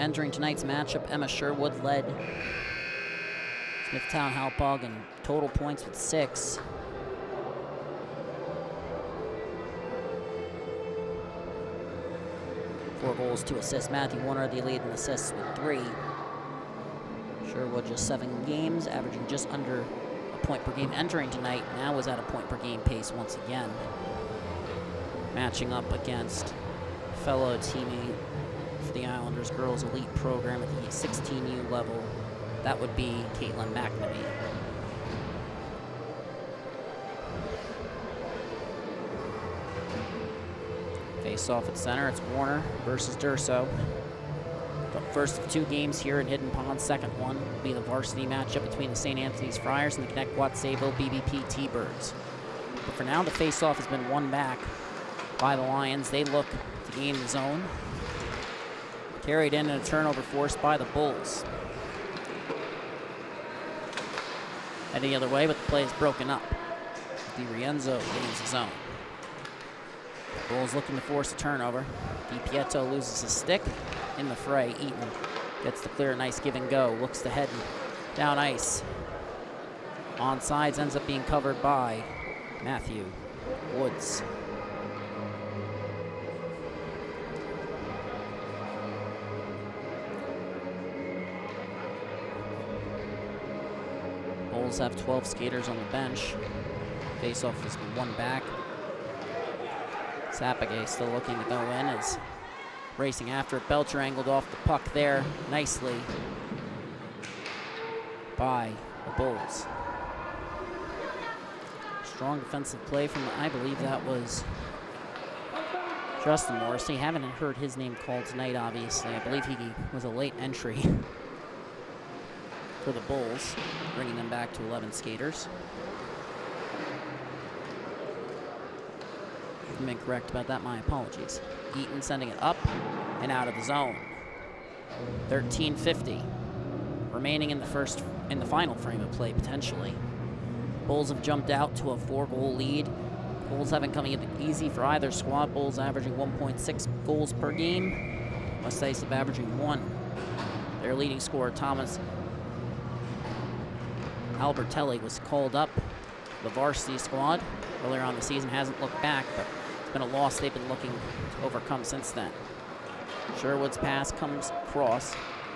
Entering tonight's matchup, Emma Sherwood led Smithtown Hauppauge in total points with 6. Four goals, 2 assists. Matthew Warner, the lead in assists with 3. Sherwood just 7 games, averaging just under a point per game. Entering tonight, now is at a point per game pace once again. Matching up against fellow teammate for the Islanders girls elite program at the 16U level. That would be Caitlin McNamee. Face off at center, it's Warner versus Durso. The first of 2 games here in Hidden Pond. Second one will be the varsity matchup between the St. Anthony's Friars and the Connect-Watsavo BBP T-Birds. But for now, the face-off has been won back by the Lions. They look to gain the zone. Carried in and a turnover forced by the Bulls. Heading the other way, but the play is broken up. DiRienzo gains the zone. Bulls looking to force a turnover. DiPieto loses his stick in the fray. Eaton gets the clear, nice give and go. Looks to head down ice. On sides, ends up being covered by Matthew Woods. Bulls have 12 skaters on the bench. Face-off is won back. Sapagay still looking to go in, is racing after it. Belcher angled off the puck there nicely by the Bulls. Strong defensive play from, I believe that was Justin Morrissey. Haven't heard his name called tonight, obviously. I believe he was a late entry for the Bulls, bringing them back to 11 skaters. I'm incorrect about that, my apologies. Eaton sending it up and out of the zone. 13:50 remaining in the final frame of play, potentially. Bulls have jumped out to a 4-goal lead. Goals haven't come easy for either squad. Bulls averaging 1.6 goals per game. West Islip averaging 1. Their leading scorer, Thomas Albertelli, was called up the varsity squad earlier on the season. Hasn't looked back, but it's been a loss they've been looking to overcome since then. Sherwood's pass comes across.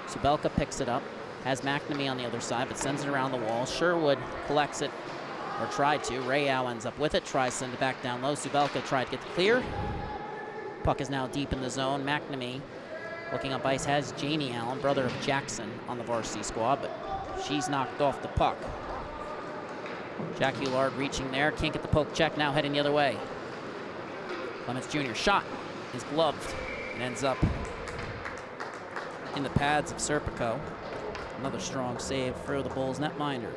Subelka picks it up. Has McNamee on the other side, but sends it around the wall. Sherwood collects it, or tried to. Rayau ends up with it, tries to send it back down low. Subelka tried to get the clear. Puck is now deep in the zone. McNamee looking up ice has Jamie Allen, brother of Jackson, on the varsity squad, but she's knocked off the puck. Jack Hulard reaching there, can't get the poke check, now heading the other way. Clements Jr. shot is gloved and ends up in the pads of Serpico. Another strong save for the Bulls netminder.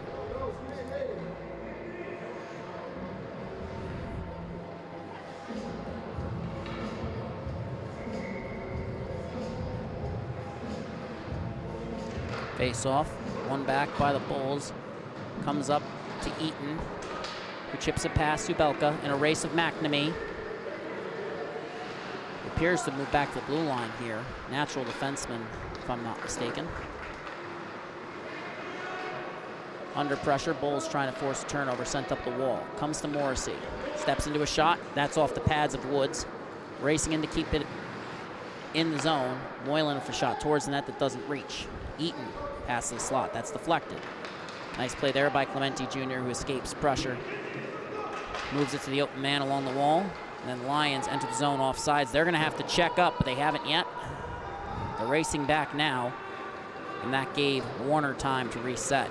Face off, one back by the Bulls. Comes up to Eaton, who chips it past Subelka in a race of McNamee. Appears to move back to the blue line here. Natural defenseman, if I'm not mistaken. Under pressure, Bulls trying to force a turnover, sent up the wall. Comes to Morrissey, steps into a shot. That's off the pads of Woods. Racing in to keep it in the zone. Moylan with a shot towards the net that doesn't reach. Eaton passes the slot, that's deflected. Nice play there by Clemente Jr., who escapes pressure. Moves it to the open man along the wall. And then Lions enter the zone off sides. They're gonna have to check up, but they haven't yet. They're racing back now, and that gave Warner time to reset.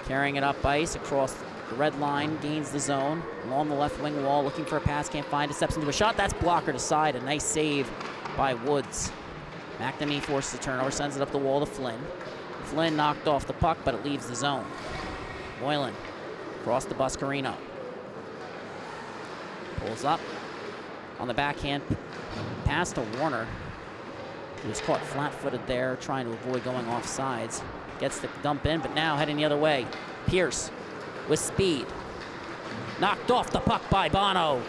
Carrying it up ice across the red line, gains the zone. Along the left wing wall, looking for a pass, can't find it, steps into a shot. That's blockered aside, a nice save by Woods. McNamee forces the turnover, sends it up the wall to Flynn. Flynn knocked off the puck, but it leaves the zone. Moylan across to Buscarino. Pulls up on the backhand, pass to Warner, who was caught flat-footed there, trying to avoid going off sides. Gets the dump in, but now heading the other way. Pierce with speed. Knocked off the puck by Bono.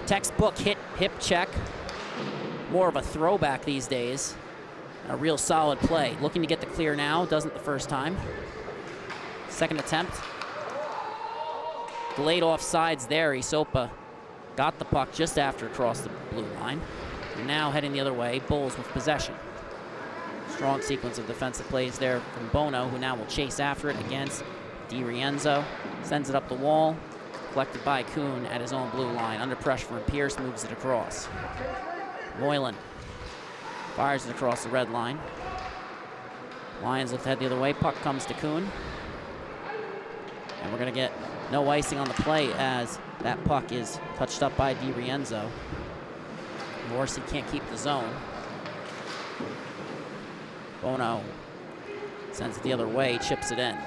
Textbook hip check. More of a throwback these days. A real solid play. Looking to get the clear now, doesn't the first time. Second attempt. Delayed offsides there. Isopa got the puck just after across the blue line. And now heading the other way, Bulls with possession. Strong sequence of defensive plays there from Bono, who now will chase after it against DiRienzo. Sends it up the wall, collected by Kuhn at his own blue line. Under pressure from Pierce, moves it across. Moylan fires it across the red line. Lions lift head the other way, puck comes to Kuhn. And we're gonna get no icing on the play as that puck is touched up by DiRienzo. Morrissey can't keep the zone. Bono sends it the other way, chips it in.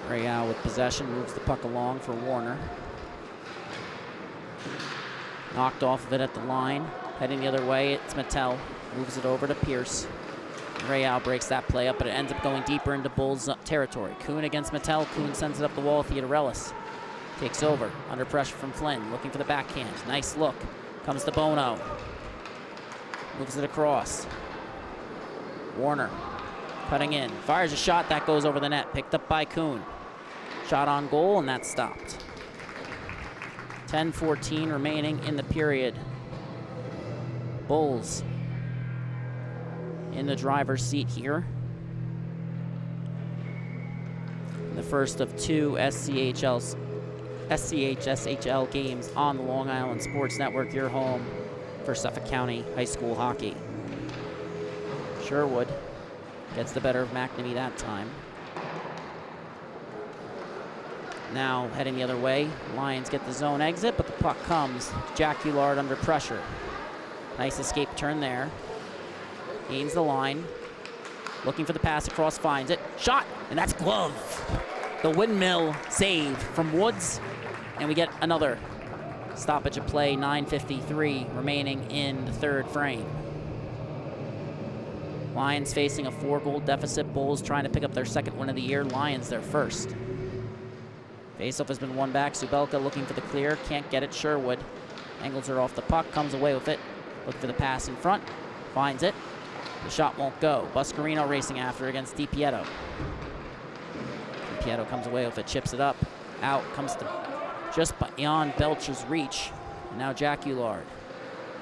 Rayau with possession, moves the puck along for Warner. Knocked off of it at the line. Heading the other way, it's Mattel. Moves it over to Pierce. Rayau breaks that play up, but it ends up going deeper into Bulls territory. Kuhn against Mattel. Kuhn sends it up the wall. Theodorelis takes over. Under pressure from Flynn. Looking for the backhand. Nice look. Comes to Bono. Moves it across. Warner cutting in. Fires a shot. That goes over the net. Picked up by Kuhn. Shot on goal, and that's stopped. 10:14 remaining in the period. Bulls in the driver's seat here. The first of two SCHSHL games on the Long Island Sports Network, your home for Suffolk County High School hockey. Sherwood gets the better of McNamee that time. Now heading the other way, Lions get the zone exit, but the puck comes. Jack Hulard under pressure. Nice escape turn there. Gains the line. Looking for the pass across, finds it. Shot, and that's glove. The windmill save from Woods, and we get another stoppage of play. 9:53 remaining in the third frame. Lions facing a 4-goal deficit. Bulls trying to pick up their second win of the year. Lions their first. Faceoff has been won back. Subelka looking for the clear. Can't get it. Sherwood angles her off the puck. Comes away with it. Looking for the pass in front. Finds it. The shot won't go. Buscarino racing after against DiPietro. DiPietro comes away with it. Chips it up. Out. Comes to just beyond Belcher's reach. And now Jack Hulard.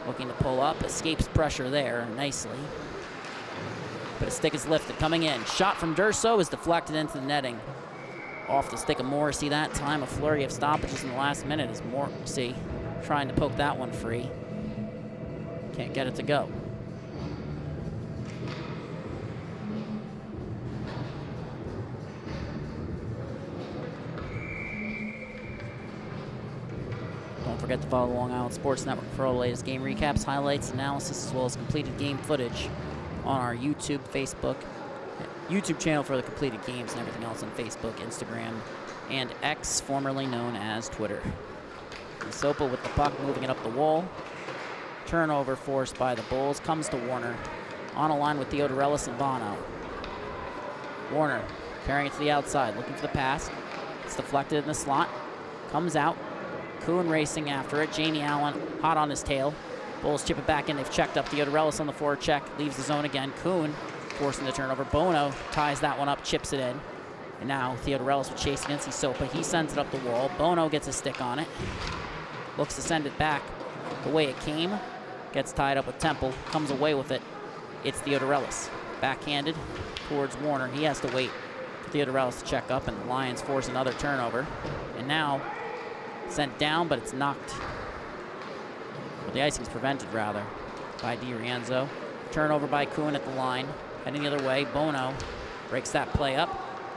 Looking to pull up, escapes pressure there nicely. But a stick is lifted, coming in. Shot from Durso is deflected into the netting. Off the stick of Morrissey that time. A flurry of stoppages in the last minute as Morrissey trying to poke that one free. Can't get it to go. Don't forget to follow the Long Island Sports Network for all the latest game recaps, highlights, analysis, as well as completed game footage on our YouTube channel for the completed games and everything else on Facebook, Instagram, and X, formerly known as Twitter. Sopa with the puck, moving it up the wall. Turnover forced by the Bulls. Comes to Warner. On a line with Theodorellis and Bono. Warner carrying it to the outside, looking for the pass. It's deflected in the slot. Comes out. Kuhn racing after it. Jamie Allen hot on his tail. Bulls chip it back in. They've checked up. Theodorellis on the forward check. Leaves the zone again. Kuhn forcing the turnover. Bono ties that one up, chips it in. And now Theodorellis will chase against Sopa. He sends it up the wall. Bono gets a stick on it. Looks to send it back the way it came. Gets tied up with Temple. Comes away with it. It's Theodorellis. Backhanded towards Warner. He has to wait for Theodorellis to check up, and the Lions force another turnover. And now sent down, but it's knocked. Well, the icing's prevented, rather, by DiRienzo. Turnover by Kuhn at the line. Heading the other way. Bono breaks that play up.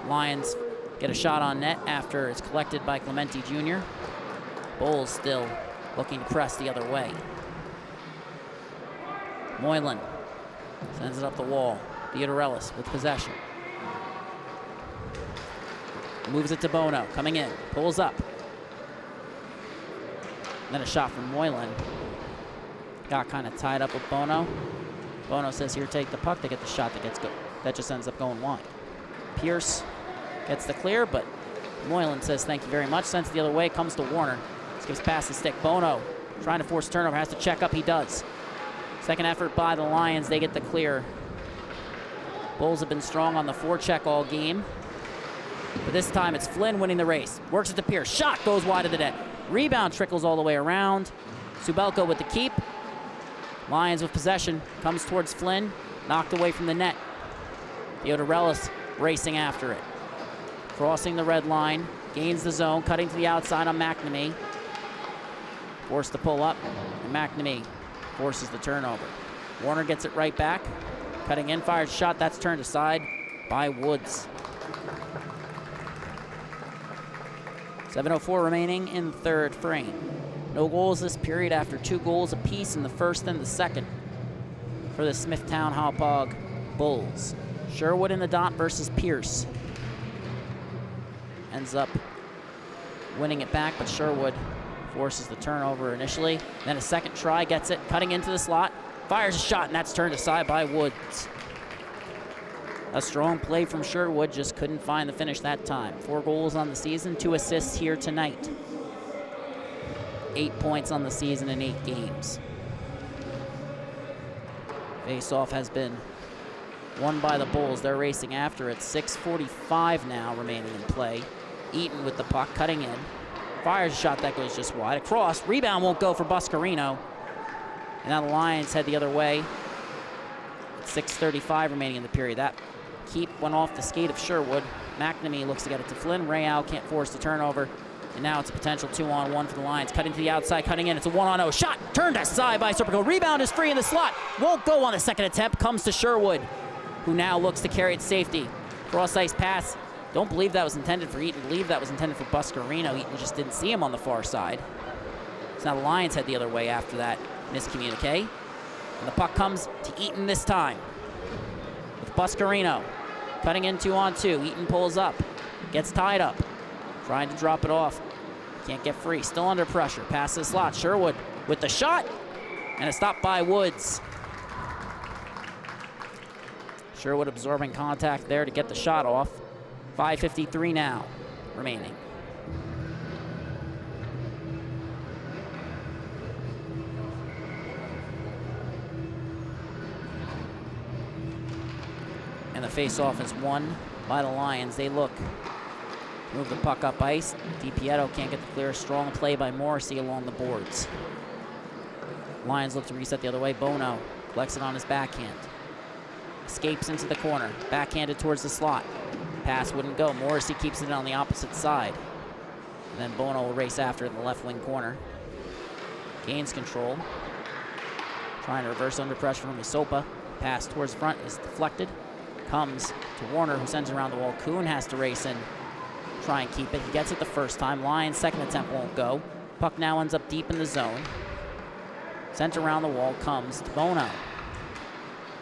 Lions get a shot on net after it's collected by Clemente Jr. Bulls still looking to press the other way. Moylan sends it up the wall. Theodorellis with possession. Moves it to Bono, coming in, pulls up. And then a shot from Moylan. Got kind of tied up with Bono. Bono says, here, take the puck. They get the shot that just ends up going wide. Pierce gets the clear, but Moylan says, thank you very much. Sends it the other way, comes to Warner. Skips past the stick. Bono trying to force turnover, has to check up. He does. Second effort by the Lions. They get the clear. Bulls have been strong on the forecheck all game. But this time it's Flynn winning the race. Works it to Pierce. Shot goes wide of the net. Rebound trickles all the way around. Subelko with the keep. Lions with possession. Comes towards Flynn. Knocked away from the net. Theodorellis racing after it. Crossing the red line. Gains the zone. Cutting to the outside on McNamee. Forced to pull up. And McNamee forces the turnover. Warner gets it right back. Cutting in, fires a shot. That's turned aside by Woods. 7:04 remaining in the third frame. No goals this period after 2 goals apiece in the first and the second for the Smithtown Hauppauge Bulls. Sherwood in the dot versus Pierce. Ends up winning it back, but Sherwood forces the turnover initially. Then a second try, gets it, cutting into the slot, fires a shot, and that's turned aside by Woods. A strong play from Sherwood, just couldn't find the finish that time. 4 goals on the season, 2 assists here tonight. 8 points on the season in 8 games. Face-off has been won by the Bulls. They're racing after it. 6:45 now remaining in play. Eaton with the puck, cutting in. Fires a shot that goes just wide. Across, rebound won't go for Buscarino. And now the Lions head the other way. 6:35 remaining in the period. That keep went off the skate of Sherwood. McNamee looks to get it to Flynn. Rayau can't force the turnover. And now it's a potential 2-on-1 for the Lions. Cutting to the outside, cutting in. It's a 1-on-0 shot. Turned aside by Serpico. Rebound is free in the slot. Won't go on the second attempt. Comes to Sherwood, who now looks to carry it safety. Cross-ice pass. Don't believe that was intended for Eaton. Believe that was intended for Buscarino. Eaton just didn't see him on the far side. So now the Lions head the other way after that miscommunique. And the puck comes to Eaton this time. With Buscarino cutting in 2-on-2. Eaton pulls up. Gets tied up. Trying to drop it off. Can't get free. Still under pressure. Pass the slot. Sherwood with the shot. And a stop by Woods. Sherwood absorbing contact there to get the shot off. 5:53 now remaining. And the face-off is won by the Lions. They look. Move the puck up ice. DiPietro can't get the clear. Strong play by Morrissey along the boards. Lions look to reset the other way. Bono collects it on his backhand. Escapes into the corner. Backhanded towards the slot. Pass wouldn't go. Morrissey keeps it on the opposite side. And then Bono will race after it in the left wing corner. Gains control. Trying to reverse under pressure from Isopa. Pass towards the front is deflected. Comes to Warner, who sends it around the wall. Kuhn has to race in. Try and keep it. He gets it the first time. Lions' second attempt won't go. Puck now ends up deep in the zone. Sent around the wall. Comes to Bono.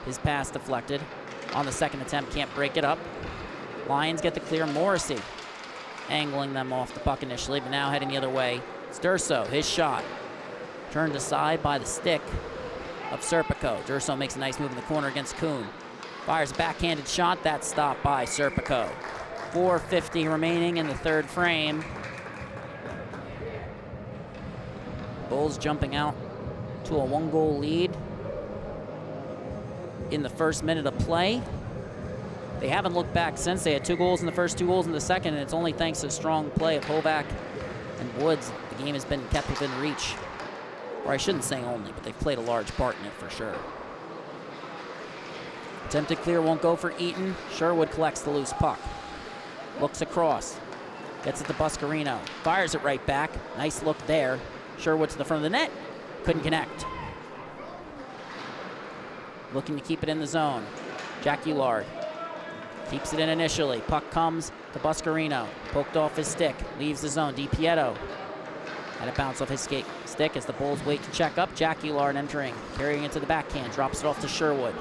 His pass deflected. On the second attempt, can't break it up. Lions get the clear. Morrissey angling them off the puck initially, but now heading the other way. It's Durso, his shot. Turned aside by the stick of Serpico. Durso makes a nice move in the corner against Kuhn. Fires a backhanded shot. That's stopped by Serpico. 4:50 remaining in the third frame. Bulls jumping out to a 1-goal lead in the first minute of play. They haven't looked back since. They had 2 goals in the first, 2 goals in the second, and it's only thanks to the strong play of Hauppauge and Woods the game has been kept within reach. Or I shouldn't say only, but they've played a large part in it for sure. Attempted clear won't go for Eaton. Sherwood collects the loose puck. Looks across. Gets it to Buscarino. Fires it right back. Nice look there. Sherwood to the front of the net. Couldn't connect. Looking to keep it in the zone. Jack Ullard keeps it in initially. Puck comes to Buscarino. Poked off his stick. Leaves the zone. DiPietro had it bounce off his stick as the Bulls wait to check up. Jack Ullard entering. Carrying it to the backhand. Drops it off to Sherwood.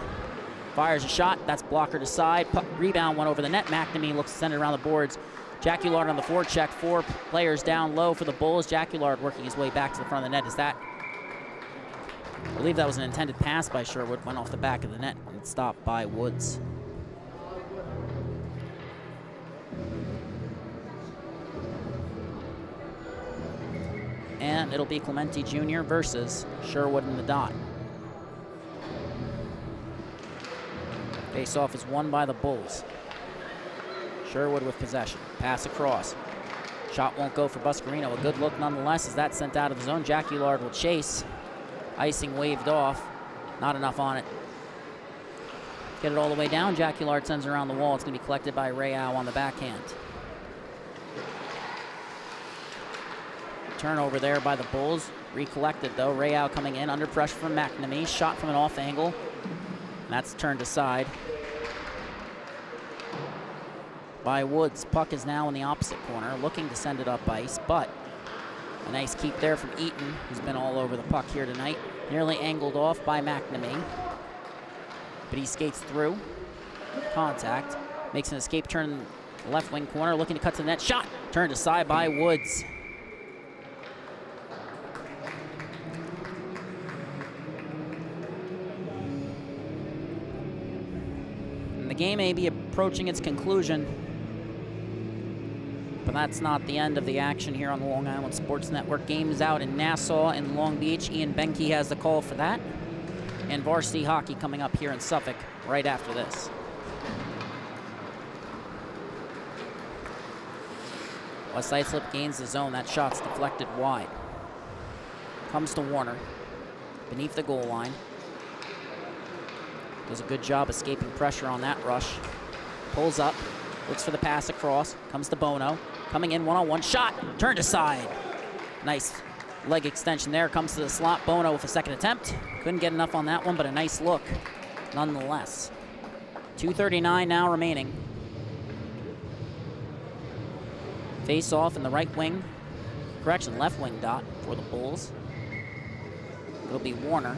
Fires a shot. That's blocker to side. Puck rebound went over the net. McNamee looks to send it around the boards. Jack Ullard on the forecheck. 4 players down low for the Bulls. Jack Ullard working his way back to the front of the net. Is that... I believe that was an intended pass by Sherwood. Went off the back of the net and stopped by Woods. And it'll be Clemente Jr. versus Sherwood in the dot. Face-off is won by the Bulls. Sherwood with possession. Pass across. Shot won't go for Buscarino. A good look nonetheless as that's sent out of the zone. Jack Ullard will chase. Icing waved off. Not enough on it. Get it all the way down. Jack Ullard sends it around the wall. It's going to be collected by Rayau on the backhand. Turnover there by the Bulls. Recollected though. Rayau coming in under pressure from McNamee. Shot from an off angle. And that's turned aside by Woods. Puck is now in the opposite corner, looking to send it up ice, but a nice keep there from Eaton, who's been all over the puck here tonight. Nearly angled off by McNamee, but he skates through. Contact. Makes an escape turn in the left wing corner, looking to cut to the net. Shot! Turned aside by Woods. And the game may be approaching its conclusion, but that's not the end of the action here on the Long Island Sports Network. Game is out in Nassau and Long Beach. Ian Benke has the call for that. And varsity hockey coming up here in Suffolk right after this. West Islip gains the zone. That shot's deflected wide. Comes to Warner. Beneath the goal line. Does a good job escaping pressure on that rush. Pulls up. Looks for the pass across. Comes to Bono. Coming in one-on-one. Shot. Turned aside. Nice leg extension there. Comes to the slot. Bono with a second attempt. Couldn't get enough on that one, but a nice look nonetheless. 2:39 now remaining. Face off in the right wing. Correction, left wing dot for the Bulls. It'll be Warner.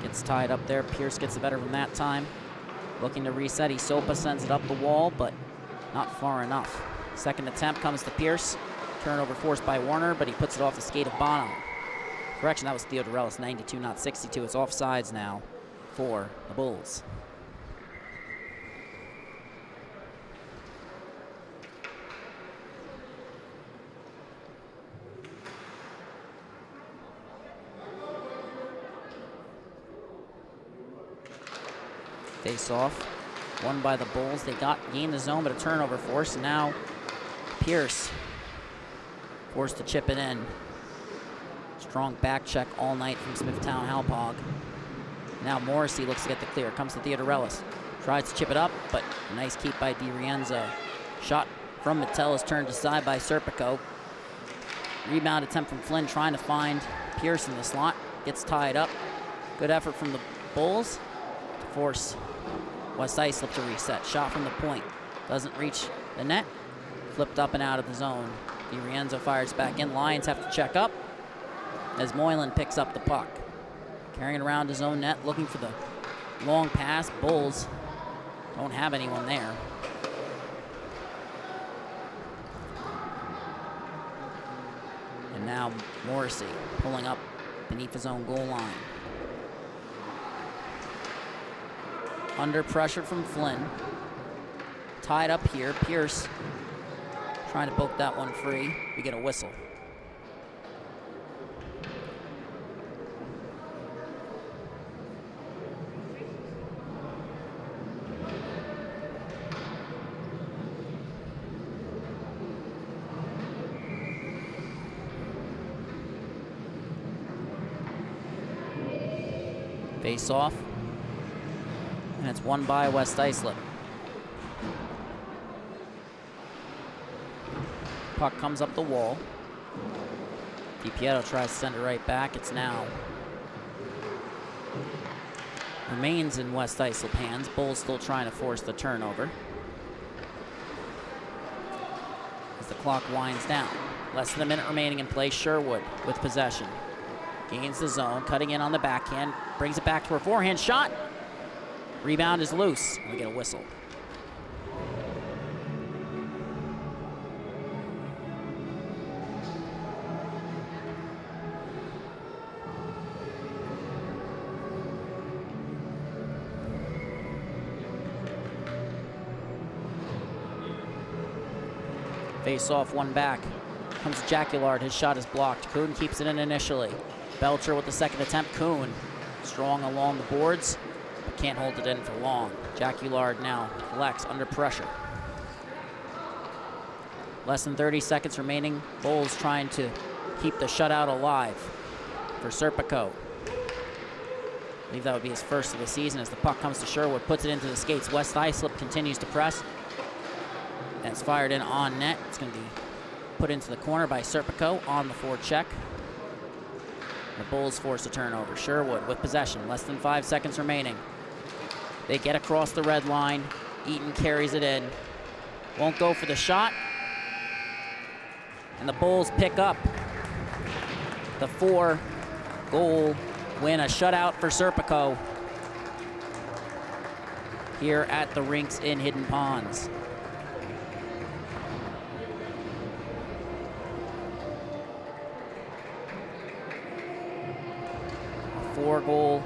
Gets tied up there. Pierce gets the better from that time. Looking to reset. Isopa sends it up the wall, but not far enough. Second attempt comes to Pierce. Turnover forced by Warner, but he puts it off the skate of Bono. Correction, that was Theodorelis, 92, not 62. It's offsides now for the Bulls. Face off, won by the Bulls. They gained the zone, but a turnover force. And now Pierce forced to chip it in. Strong back check all night from Smithtown Hauppauge. Now Morrissey looks to get the clear. Comes to Theodorelis. Tries to chip it up, but a nice keep by DiRienzo. Shot from Mattel is turned aside by Serpico. Rebound attempt from Flynn trying to find Pierce in the slot. Gets tied up. Good effort from the Bulls to force West Islip to reset. Shot from the point. Doesn't reach the net. Flipped up and out of the zone. DiRienzo fires back in. Lions have to check up as Moylan picks up the puck. Carrying it around his own net, looking for the long pass. Bulls don't have anyone there. And now Morrissey pulling up beneath his own goal line. Under pressure from Flynn. Tied up here. Pierce trying to poke that one free. We get a whistle. Face off. And it's won by West Islip. Puck comes up the wall. DiPietro tries to send it right back. It's now remains in West Islip hands. Bulls still trying to force the turnover as the clock winds down. Less than a minute remaining in play. Sherwood with possession. Gains the zone, cutting in on the backhand. Brings it back to her forehand shot. Rebound is loose. We get a whistle. Face off, one back. Comes Jaculard, his shot is blocked. Kuhn keeps it in initially. Belcher with the second attempt. Kuhn strong along the boards, but can't hold it in for long. Jaculard now collects under pressure. Less than 30 seconds remaining. Bulls trying to keep the shutout alive for Serpico. I believe that would be his first of the season as the puck comes to Sherwood, puts it into the skates. West Islip continues to press. And it's fired in on net. It's going to be put into the corner by Serpico on the forecheck. The Bulls force a turnover. Sherwood with possession. Less than 5 seconds remaining. They get across the red line. Eaton carries it in. Won't go for the shot. And the Bulls pick up the 4-goal win. A shutout for Serpico here at the rinks in Hidden Ponds. A 4-goal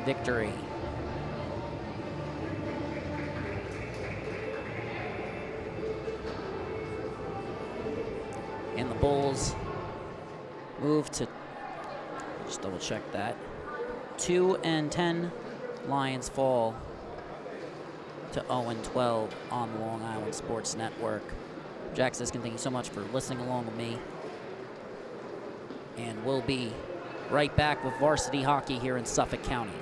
victory. And the Bulls move to, just double check that, 2-10. Lions fall to 0-12 on the Long Island Sports Network. Jack Siskin, thank you so much for listening along with me. And we'll be right back with varsity hockey here in Suffolk County.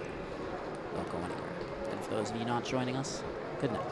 Don't go anywhere. And for those of you not joining us, good night.